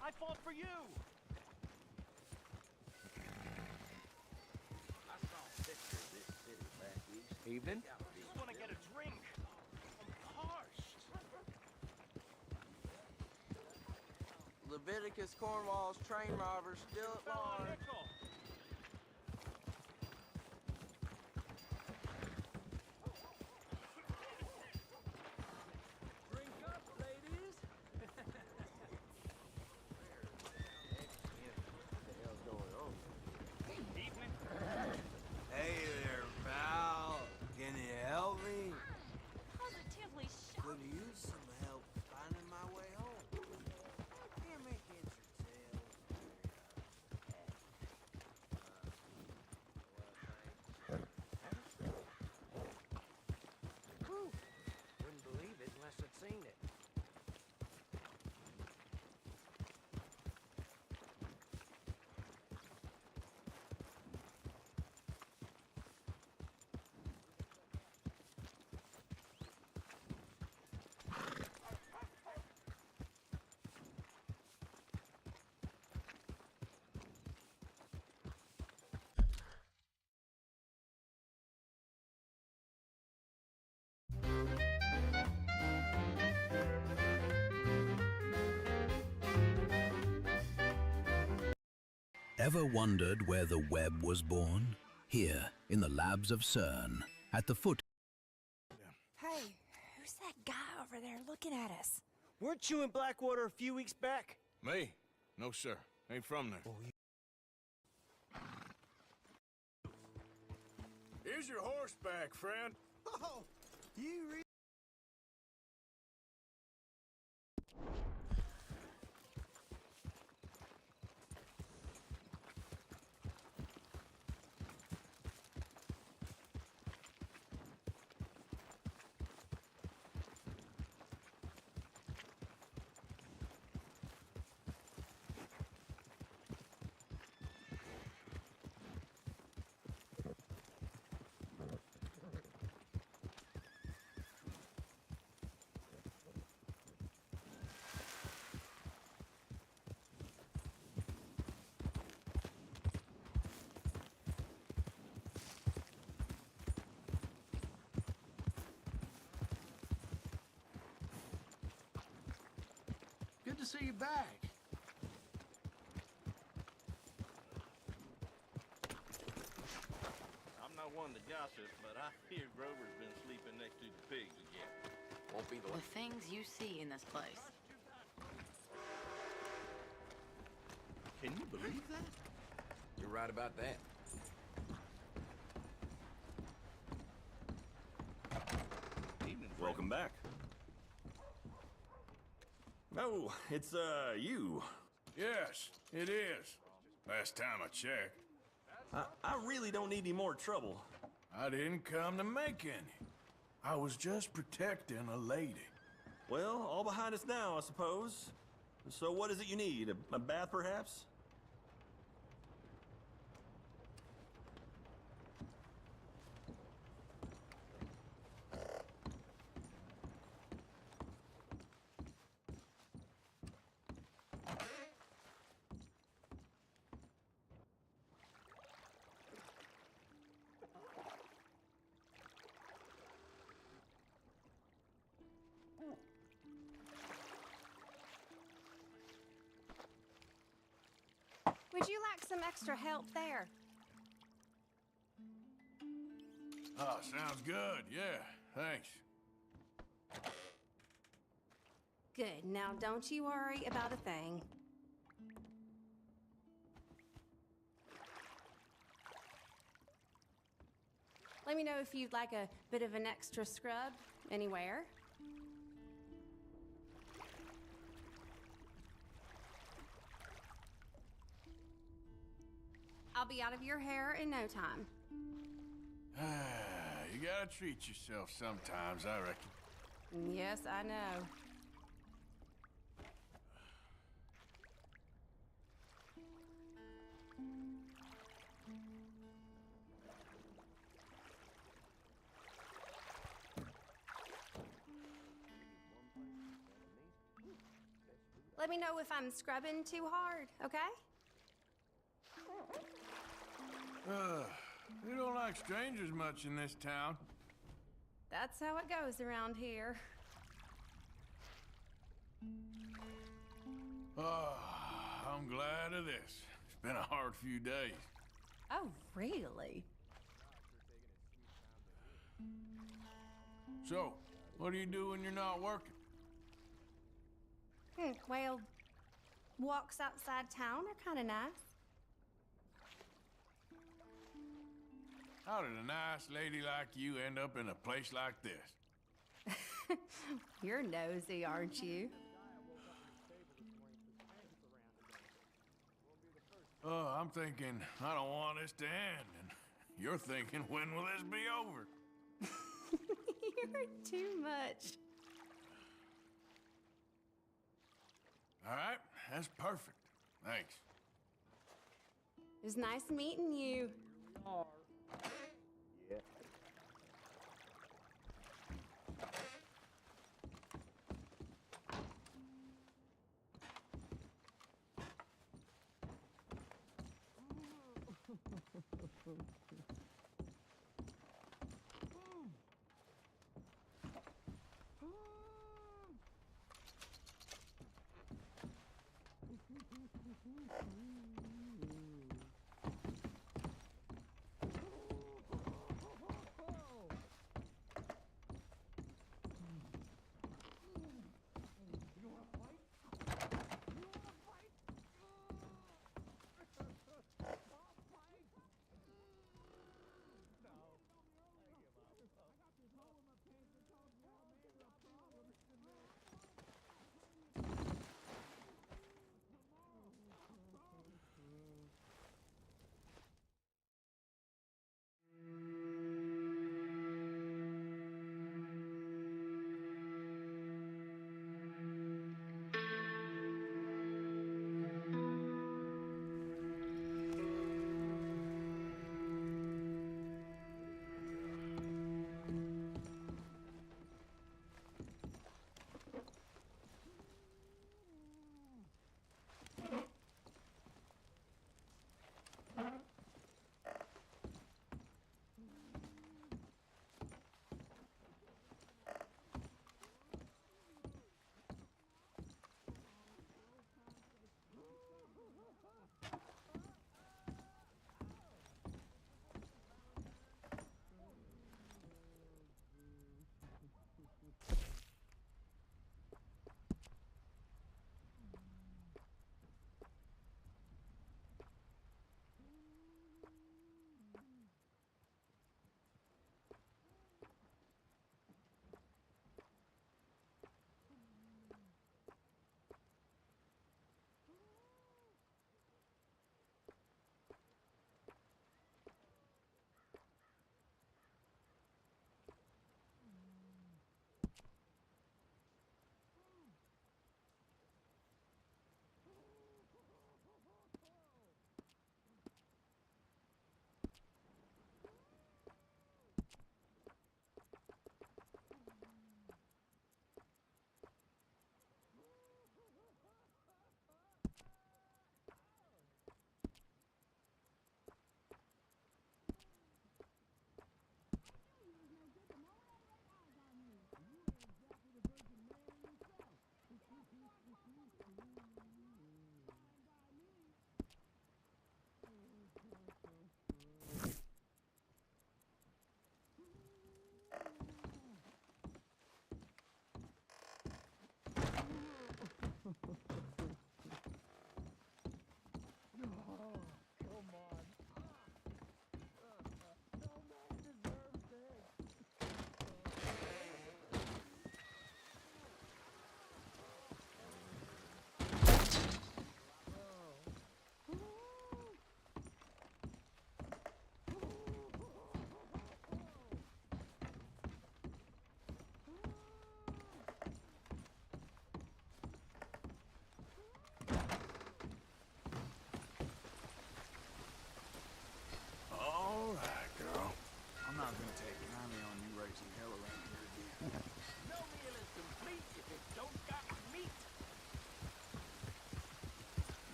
[SPEAKER 1] I fought for you.
[SPEAKER 8] I saw a picture of this city back east.
[SPEAKER 28] Evening.
[SPEAKER 1] Just want to get a drink. I'm parched.
[SPEAKER 28] Leviticus Cornwall's train robbers still at large.
[SPEAKER 1] Nickel.
[SPEAKER 8] Drink up, ladies.
[SPEAKER 28] What the hell's going on?
[SPEAKER 1] Evening.
[SPEAKER 28] Hey there, pal. Can you help me?
[SPEAKER 4] Positively shocked.
[SPEAKER 28] Could use some help finding my way home. Can't make heads or tails. Whew. Wouldn't believe it unless I'd seen it.
[SPEAKER 3] Ever wondered where the web was born? Here, in the labs of CERN, at the foot.
[SPEAKER 4] Hey, who's that guy over there looking at us?
[SPEAKER 1] Weren't you in Blackwater a few weeks back?
[SPEAKER 14] Me? No, sir. Ain't from there. Here's your horseback, friend.
[SPEAKER 28] Oh, you really...
[SPEAKER 8] Good to see you back.
[SPEAKER 6] I'm not one to gossip, but I hear Grover's been sleeping next to the pigs again.
[SPEAKER 28] Won't be the
[SPEAKER 11] The
[SPEAKER 28] one.
[SPEAKER 11] things you see in this place.
[SPEAKER 6] Can you believe that?
[SPEAKER 14] You're right about that.
[SPEAKER 6] Evening,
[SPEAKER 1] Welcome back. Oh, it's, you.
[SPEAKER 14] Yes, it is. Last time I checked.
[SPEAKER 1] I really don't need any more trouble.
[SPEAKER 14] I didn't come to make any. I was just protecting a lady.
[SPEAKER 1] Well, all behind us now, I suppose. So what is it you need? A bath, perhaps?
[SPEAKER 4] Would you like some extra help there?
[SPEAKER 14] Oh, sounds good. Yeah, thanks.
[SPEAKER 4] Good. Now, don't you worry about a thing. Let me know if you'd like a bit of an extra scrub anywhere. I'll be out of your hair in no time.
[SPEAKER 14] You gotta treat yourself sometimes, I reckon.
[SPEAKER 4] Yes, I know. Let me know if I'm scrubbing too hard, okay?
[SPEAKER 14] We don't like strangers much in this town.
[SPEAKER 4] That's how it goes around here.
[SPEAKER 14] Oh, I'm glad of this. It's been a hard few days.
[SPEAKER 4] Oh, really?
[SPEAKER 14] So, what do you do when you're not working?
[SPEAKER 4] Well, walks outside town are kind of nice.
[SPEAKER 14] How did a nice lady like you end up in a place like this?
[SPEAKER 4] You're nosy, aren't you?
[SPEAKER 14] Oh, I'm thinking, I don't want this to end. And you're thinking, when will this be over?
[SPEAKER 4] You're too much.
[SPEAKER 14] All right, that's perfect. Thanks.
[SPEAKER 4] It was nice meeting you.
[SPEAKER 14] Yeah.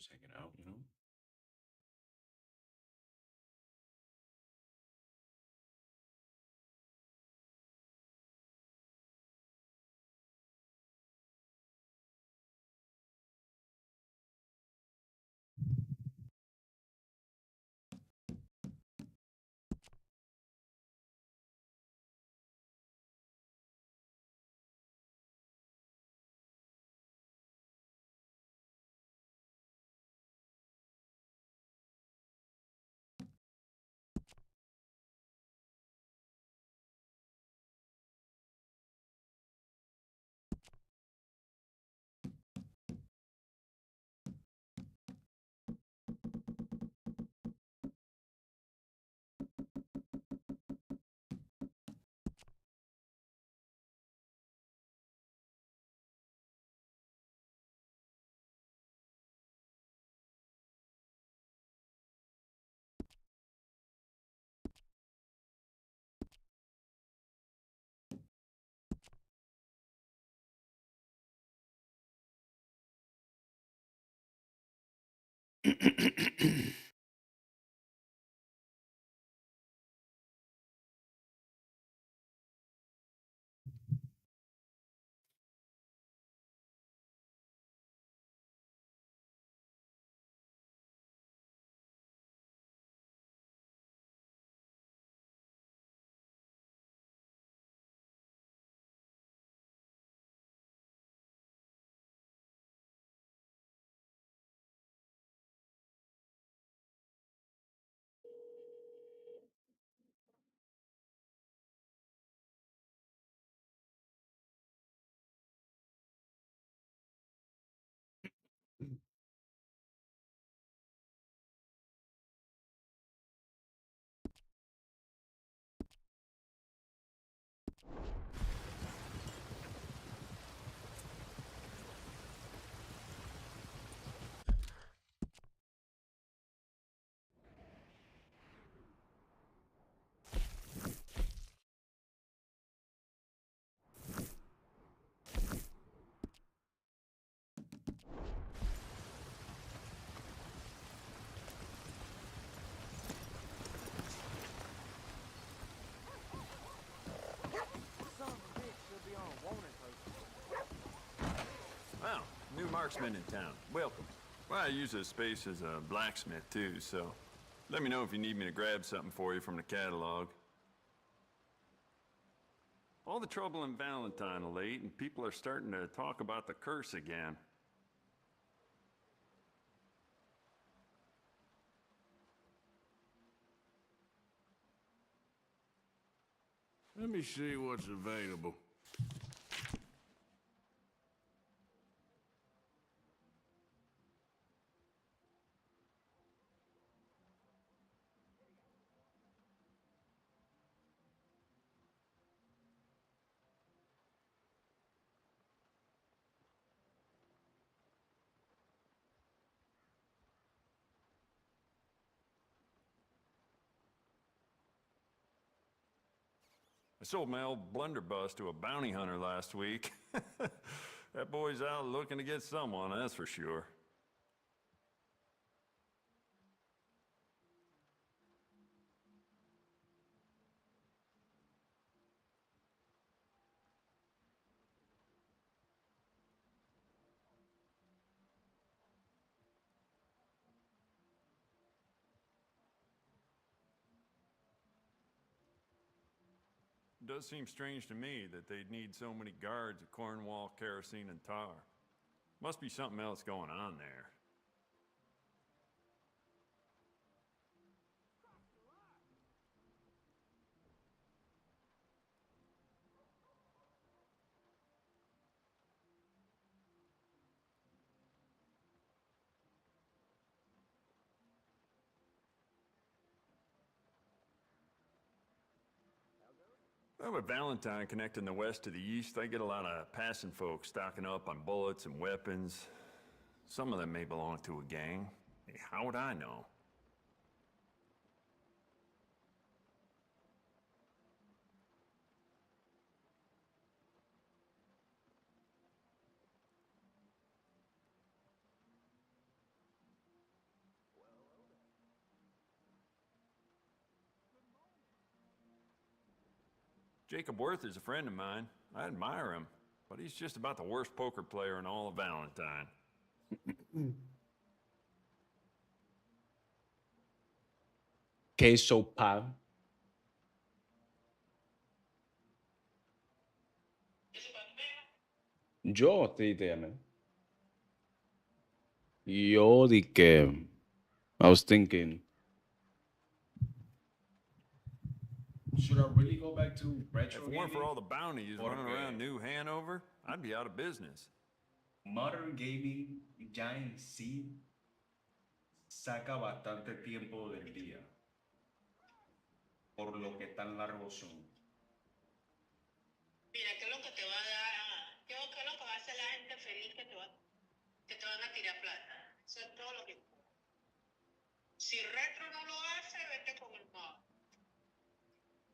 [SPEAKER 14] just hanging out, you know?
[SPEAKER 28] Son of a bitch should be on a wanted poster.
[SPEAKER 5] Well, new marksman in town. Welcome. Well, I use this space as a blacksmith, too, so let me know if you need me to grab something for you from the catalog. All the trouble in Valentine of late, and people are starting to talk about the curse again.
[SPEAKER 14] Let me see what's available.
[SPEAKER 5] I sold my old blunderbuss to a bounty hunter last week. That boy's out looking to get someone, that's for sure. It does seem strange to me that they'd need so many guards at Cornwall, kerosene, and tar. Must be something else going on there. Well, with Valentine connecting the west to the east, they get a lot of passing folks stocking up on bullets and weapons. Some of them may belong to a gang. Hey, how would I know? Jacob Worth is a friend of mine. I admire him, but he's just about the worst poker player in all of Valentine.
[SPEAKER 10] Queso pal. Yo te llamé. Yo di que I was thinking, should I really go back to retro
[SPEAKER 5] If it weren't for
[SPEAKER 10] gaming?
[SPEAKER 5] all the bounties running around New Hanover, I'd be out of business.
[SPEAKER 10] Modern gaming ya en sí saca bastante tiempo del día, por lo que tan largos son.
[SPEAKER 11] Mira, ¿qué es lo que te va a dar? ¿Qué es lo que va a hacer la gente feliz que te van a tirar plata? Eso es todo lo que... Si Retro no lo hace, vete con el mod.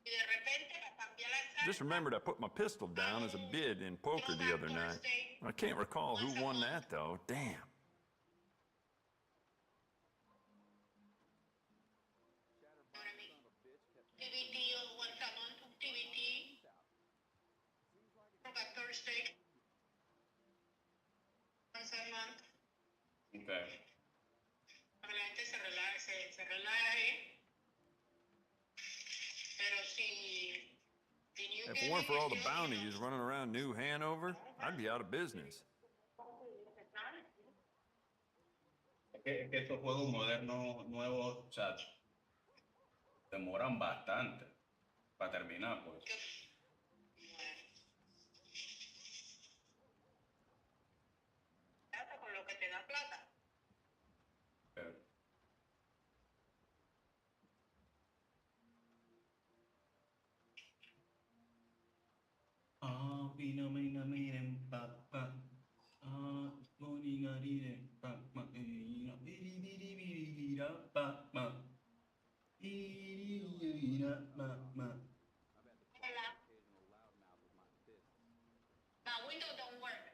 [SPEAKER 11] Y de repente va a cambiar la...
[SPEAKER 5] Just remembered I put my pistol down as a bid in poker the other night. I can't recall who won that, though. Damn.
[SPEAKER 11] TBT once a month, TBT. Thursday. Once a month.
[SPEAKER 10] Okay.
[SPEAKER 11] Para que la gente se relaje. Pero si...
[SPEAKER 5] If it weren't for all the bounties running around New Hanover, I'd be out of business.
[SPEAKER 10] Es que estos juegos modernos nuevos, o sea, demoran bastante para terminar, pues.
[SPEAKER 11] Con lo que te da plata. My window don't work.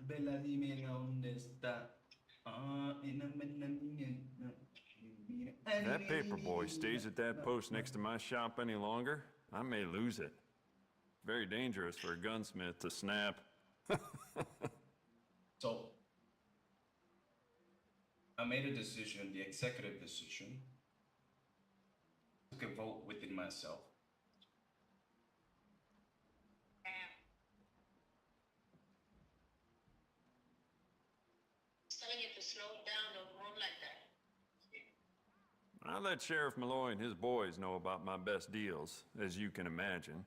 [SPEAKER 10] Bella, dime dónde está.
[SPEAKER 5] If that paperboy stays at that post next to my shop any longer, I may lose it. Very dangerous for a gunsmith to snap.
[SPEAKER 10] So, I made a decision, the executive decision. I took a vote within myself.
[SPEAKER 11] Telling you to slow down, don't run like that.
[SPEAKER 5] I let Sheriff Malloy and his boys know about my best deals, as you can imagine.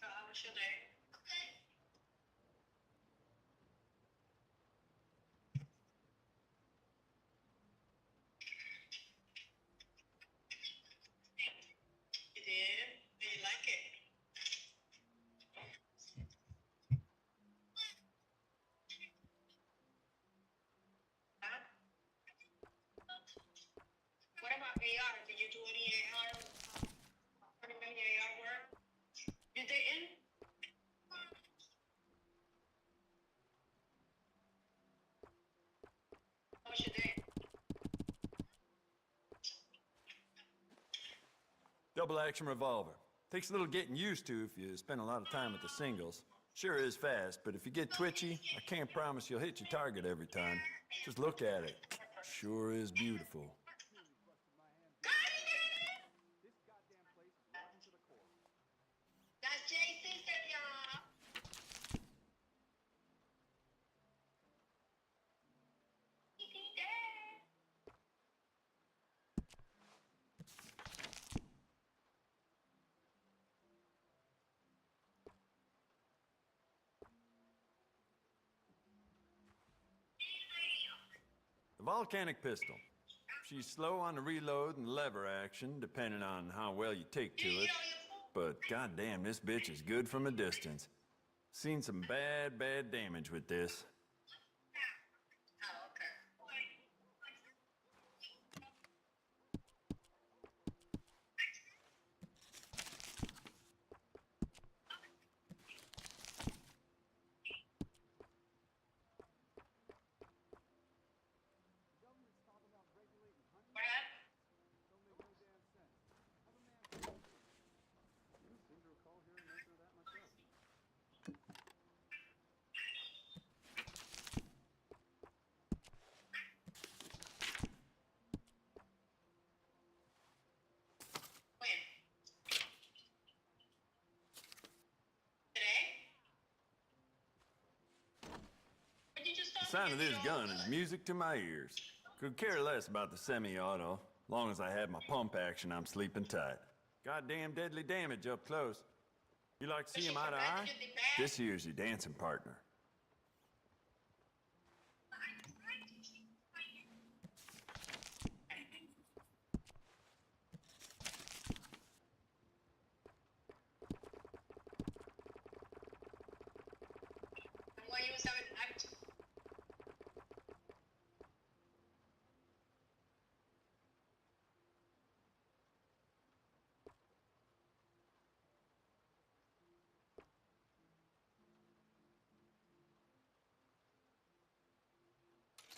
[SPEAKER 11] How was your day? Okay. You did? Did you like it? Huh? What about AR? Did you do any AR? Any AR work? You didn't? How was your day?
[SPEAKER 5] Double action revolver. Takes a little getting used to if you spend a lot of time with the singles. Sure is fast, but if you get twitchy, I can't promise you'll hit your target every time. Just look at it. Sure is beautiful.
[SPEAKER 11] That's Jason's sister, y'all.
[SPEAKER 5] The volcanic pistol. She's slow on the reload and lever action, depending on how well you take to it. but goddamn, this bitch is good from a distance. Seen some bad damage with this. The sound of this gun is music to my ears. Could care less about the semi-auto. Long as I have my pump action, I'm sleeping tight. Goddamn deadly damage up close. You like to see him eye to eye? This here's your dancing partner.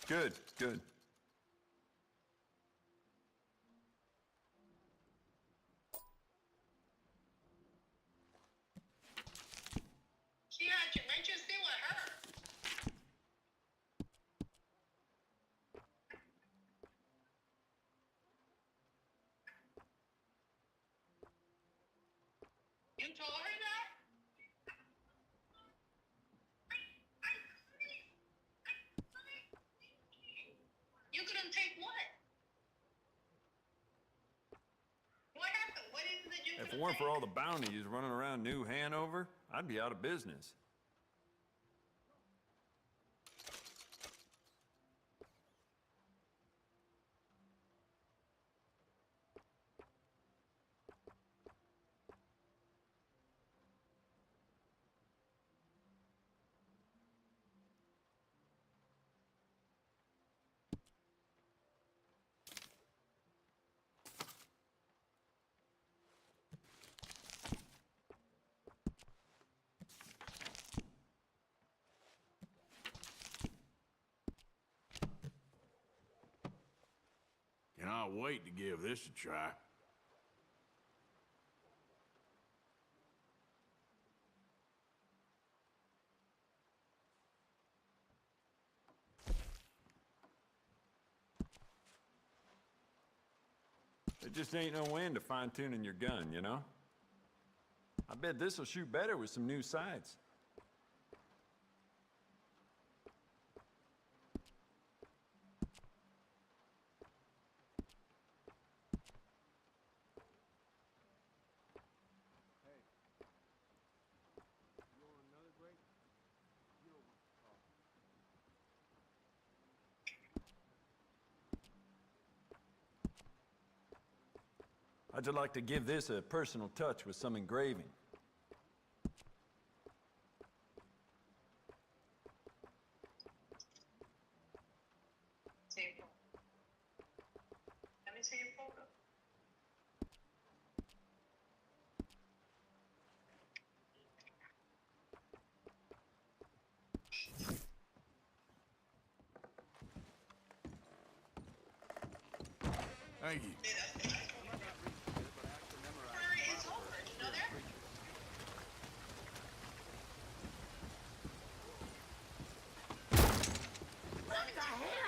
[SPEAKER 5] Good, good.
[SPEAKER 11] She had you make you stay with her. You told her that? You couldn't take what? What happened? What is it that you
[SPEAKER 5] If it
[SPEAKER 11] couldn't
[SPEAKER 5] weren't
[SPEAKER 11] take?
[SPEAKER 5] for all the bounties running around New Hanover, I'd be out of business.
[SPEAKER 14] Cannot wait to give this a try.
[SPEAKER 5] There just ain't no wind to fine-tuning your gun, you know? I bet this'll shoot better with some new sights. I'd just like to give this a personal touch with some engraving.
[SPEAKER 11] See your photo. Let me see your photo.
[SPEAKER 14] Thank you.
[SPEAKER 11] It's over. You know that?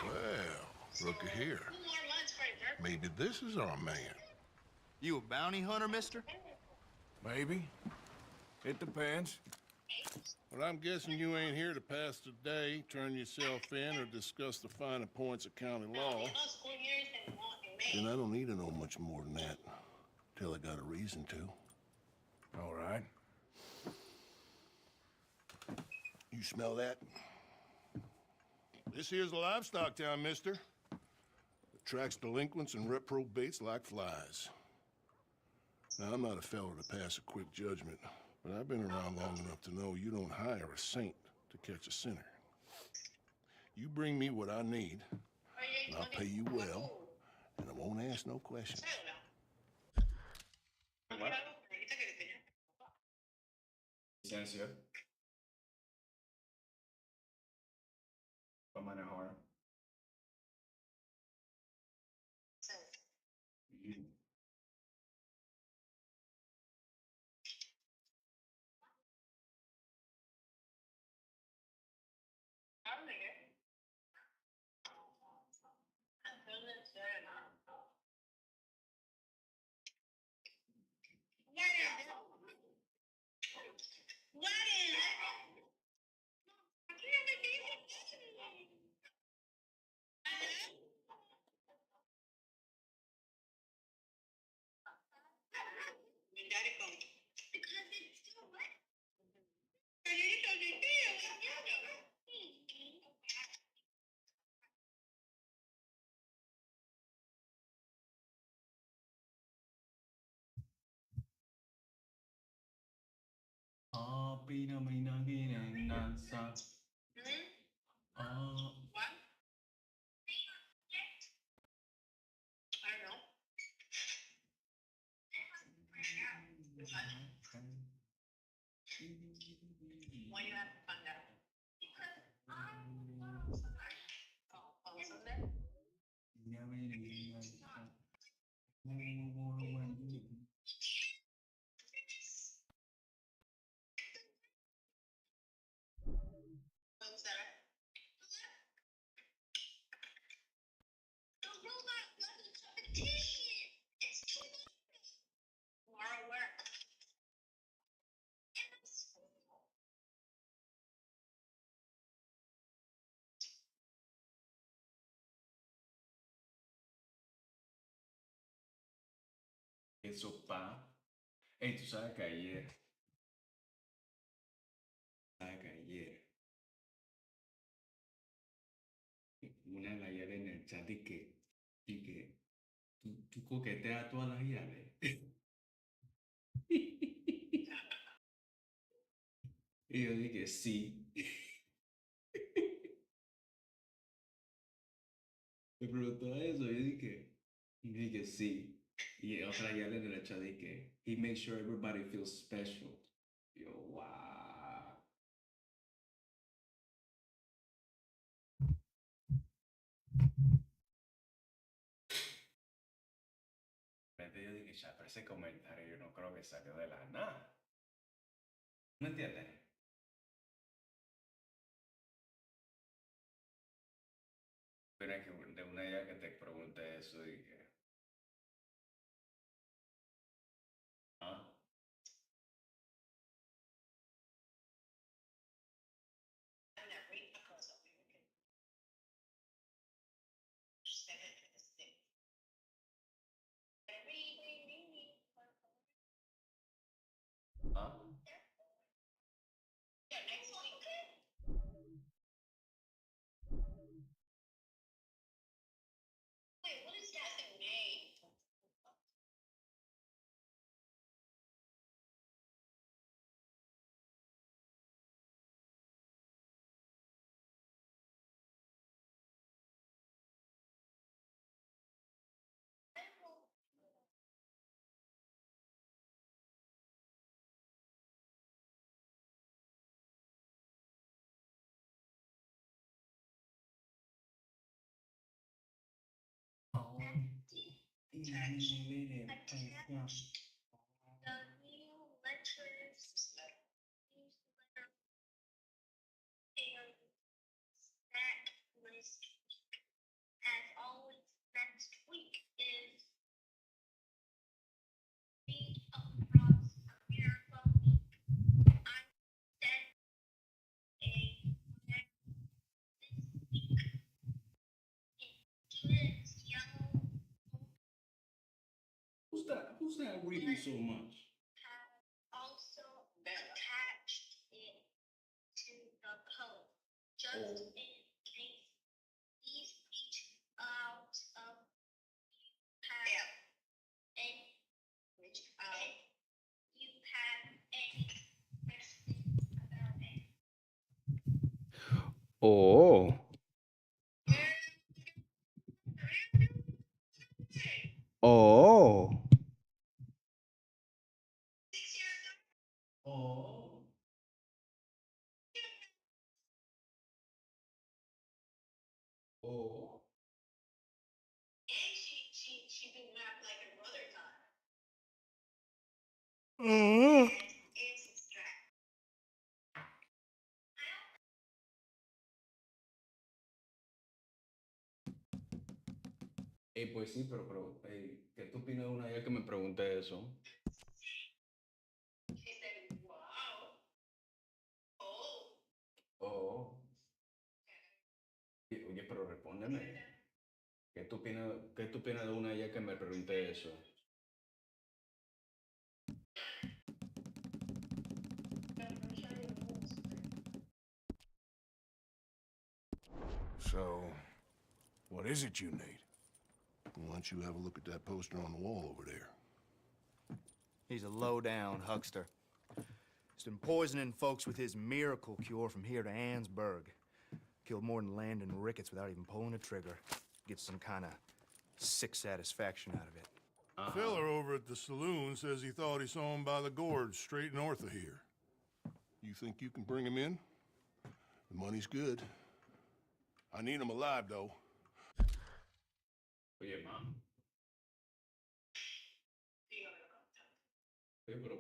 [SPEAKER 14] Well, looky here.
[SPEAKER 11] 2 more months for your birthday.
[SPEAKER 14] Maybe this is our man.
[SPEAKER 15] You a bounty hunter, mister?
[SPEAKER 14] Maybe. It depends.
[SPEAKER 16] But I'm guessing you ain't here to pass the day, turn yourself in, or discuss the finer points of county law.
[SPEAKER 11] School years and May.
[SPEAKER 16] Then I don't need to know much more than that, till I got a reason to.
[SPEAKER 14] All right.
[SPEAKER 16] You smell that? This here's a livestock town, mister. Attracts delinquents and reprobates like flies. Now, I'm not a fellow to pass a quick judgment, but I've been around long enough to know you don't hire a saint to catch a sinner. You bring me what I need, and I'll pay you well, and I won't ask no questions.
[SPEAKER 10] Licencia. Para manejar.
[SPEAKER 11] Why you have to find out?
[SPEAKER 10] Eso pa. Ey, tú sabes que ayer. Sabes que ayer. Una de las ayer en el chat y que tú coqueteas a todas las yales. Y yo dije, sí. Me preguntó eso y dije, sí. Y otra yale en el chat dije, he makes sure everybody feels special. Yo, wow. Yo dije, ya, pero ese comentario yo no creo que salió de la nada. ¿Me entiendes? Pero es que de una idea que te pregunte eso y que... ¿Ah? ¿Ah? Who's that reading so much?
[SPEAKER 11] Also attached it to the code, just in case these reach out of path and reach out
[SPEAKER 17] Oh. Oh.
[SPEAKER 11] Oh. Oh. And she do math like her brother taught her. And subtract.
[SPEAKER 17] Pues sí, pero ¿qué tú opinas de una vez que me pregunté eso?
[SPEAKER 11] She said, wow. Oh.
[SPEAKER 17] Oh. Oye, pero respóndeme. Qué tú opinas de una vez que me pregunté eso?
[SPEAKER 16] So, what is it you need? Why don't you have a look at that poster on the wall over there?
[SPEAKER 15] He's a low-down huckster. He's been poisoning folks with his miracle cure from here to Annsburg. Killed more than Landon Ricketts without even pulling a trigger. Gets some kind of sick satisfaction out of it.
[SPEAKER 16] Fella over at the saloon says he thought he saw him by the gorge straight north of here. You think you can bring him in? The money's good. I need him alive, though.
[SPEAKER 17] Oye, ma. Oye, pero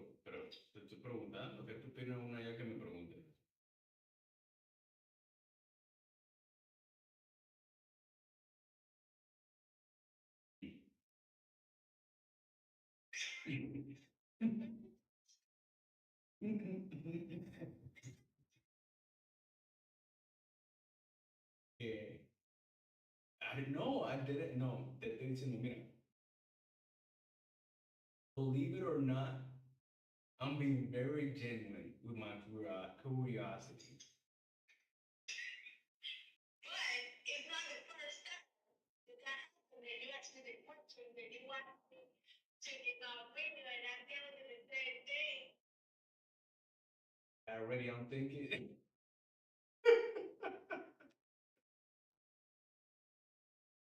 [SPEAKER 17] te estoy preguntando, ¿qué tú opinas de una vez que me pregunté? Eh, no, I didn't. No, te estoy diciendo, mira, believe it or not, I'm being very genuine with my curiosity.
[SPEAKER 11] But it's not the first time that that happened, that you asked me the question that you want me to get my opinion, and I'm telling you the same thing.
[SPEAKER 17] Already I'm thinking.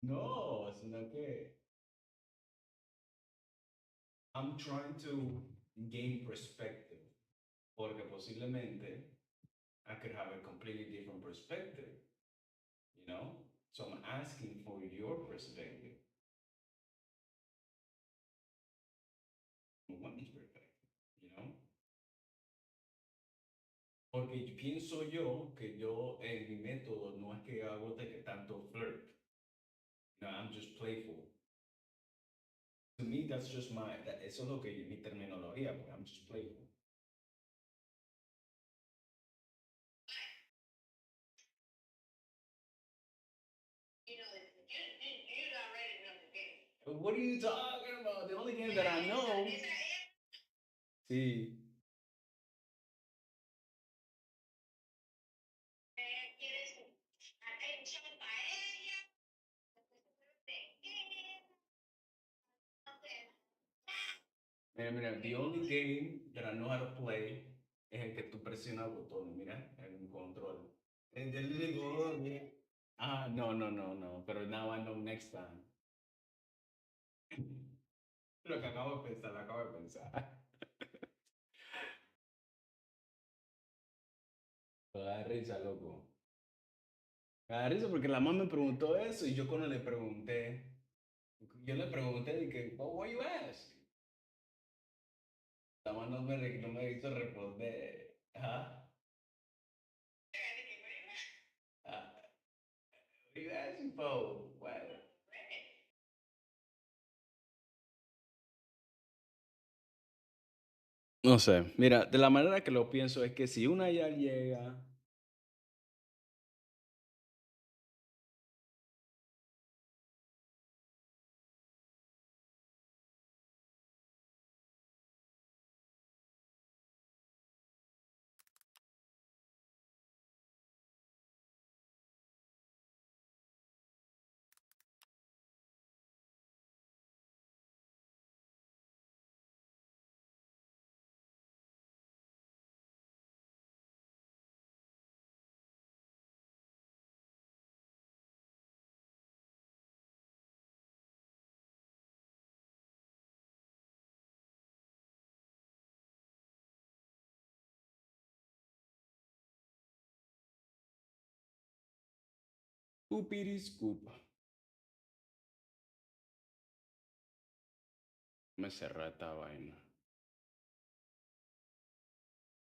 [SPEAKER 17] No, sino que I'm trying to gain perspective. Porque posiblemente I could have a completely different perspective, you know? So I'm asking for your perspective. One's perspective, you know? Porque pienso yo que yo, mi método no es que hago de que tanto flirt. No, I'm just playful. To me, that's just eso es lo que mi terminología, porque I'm just playful.
[SPEAKER 11] You know, you already know the game.
[SPEAKER 17] What are you talking about? The only game that I know. Sí.
[SPEAKER 11] ¿Quieres atención para ella?
[SPEAKER 17] Mira, the only game that I know how to play es el que tú presionas botones, mira, en un control. And then you go, oh, yeah. No, pero now I know next time. Lo que acabo de pensar. Me da risa, loco. Me da risa porque la mamá me preguntó eso y yo cuando le pregunté, de que, oh, what you ask? La mamá no me hizo responder. Ajá. What you asking for? What? No sé, mira, de la manera que lo pienso es que si una ya llega Scoopity scoop. Me cerré esta vaina.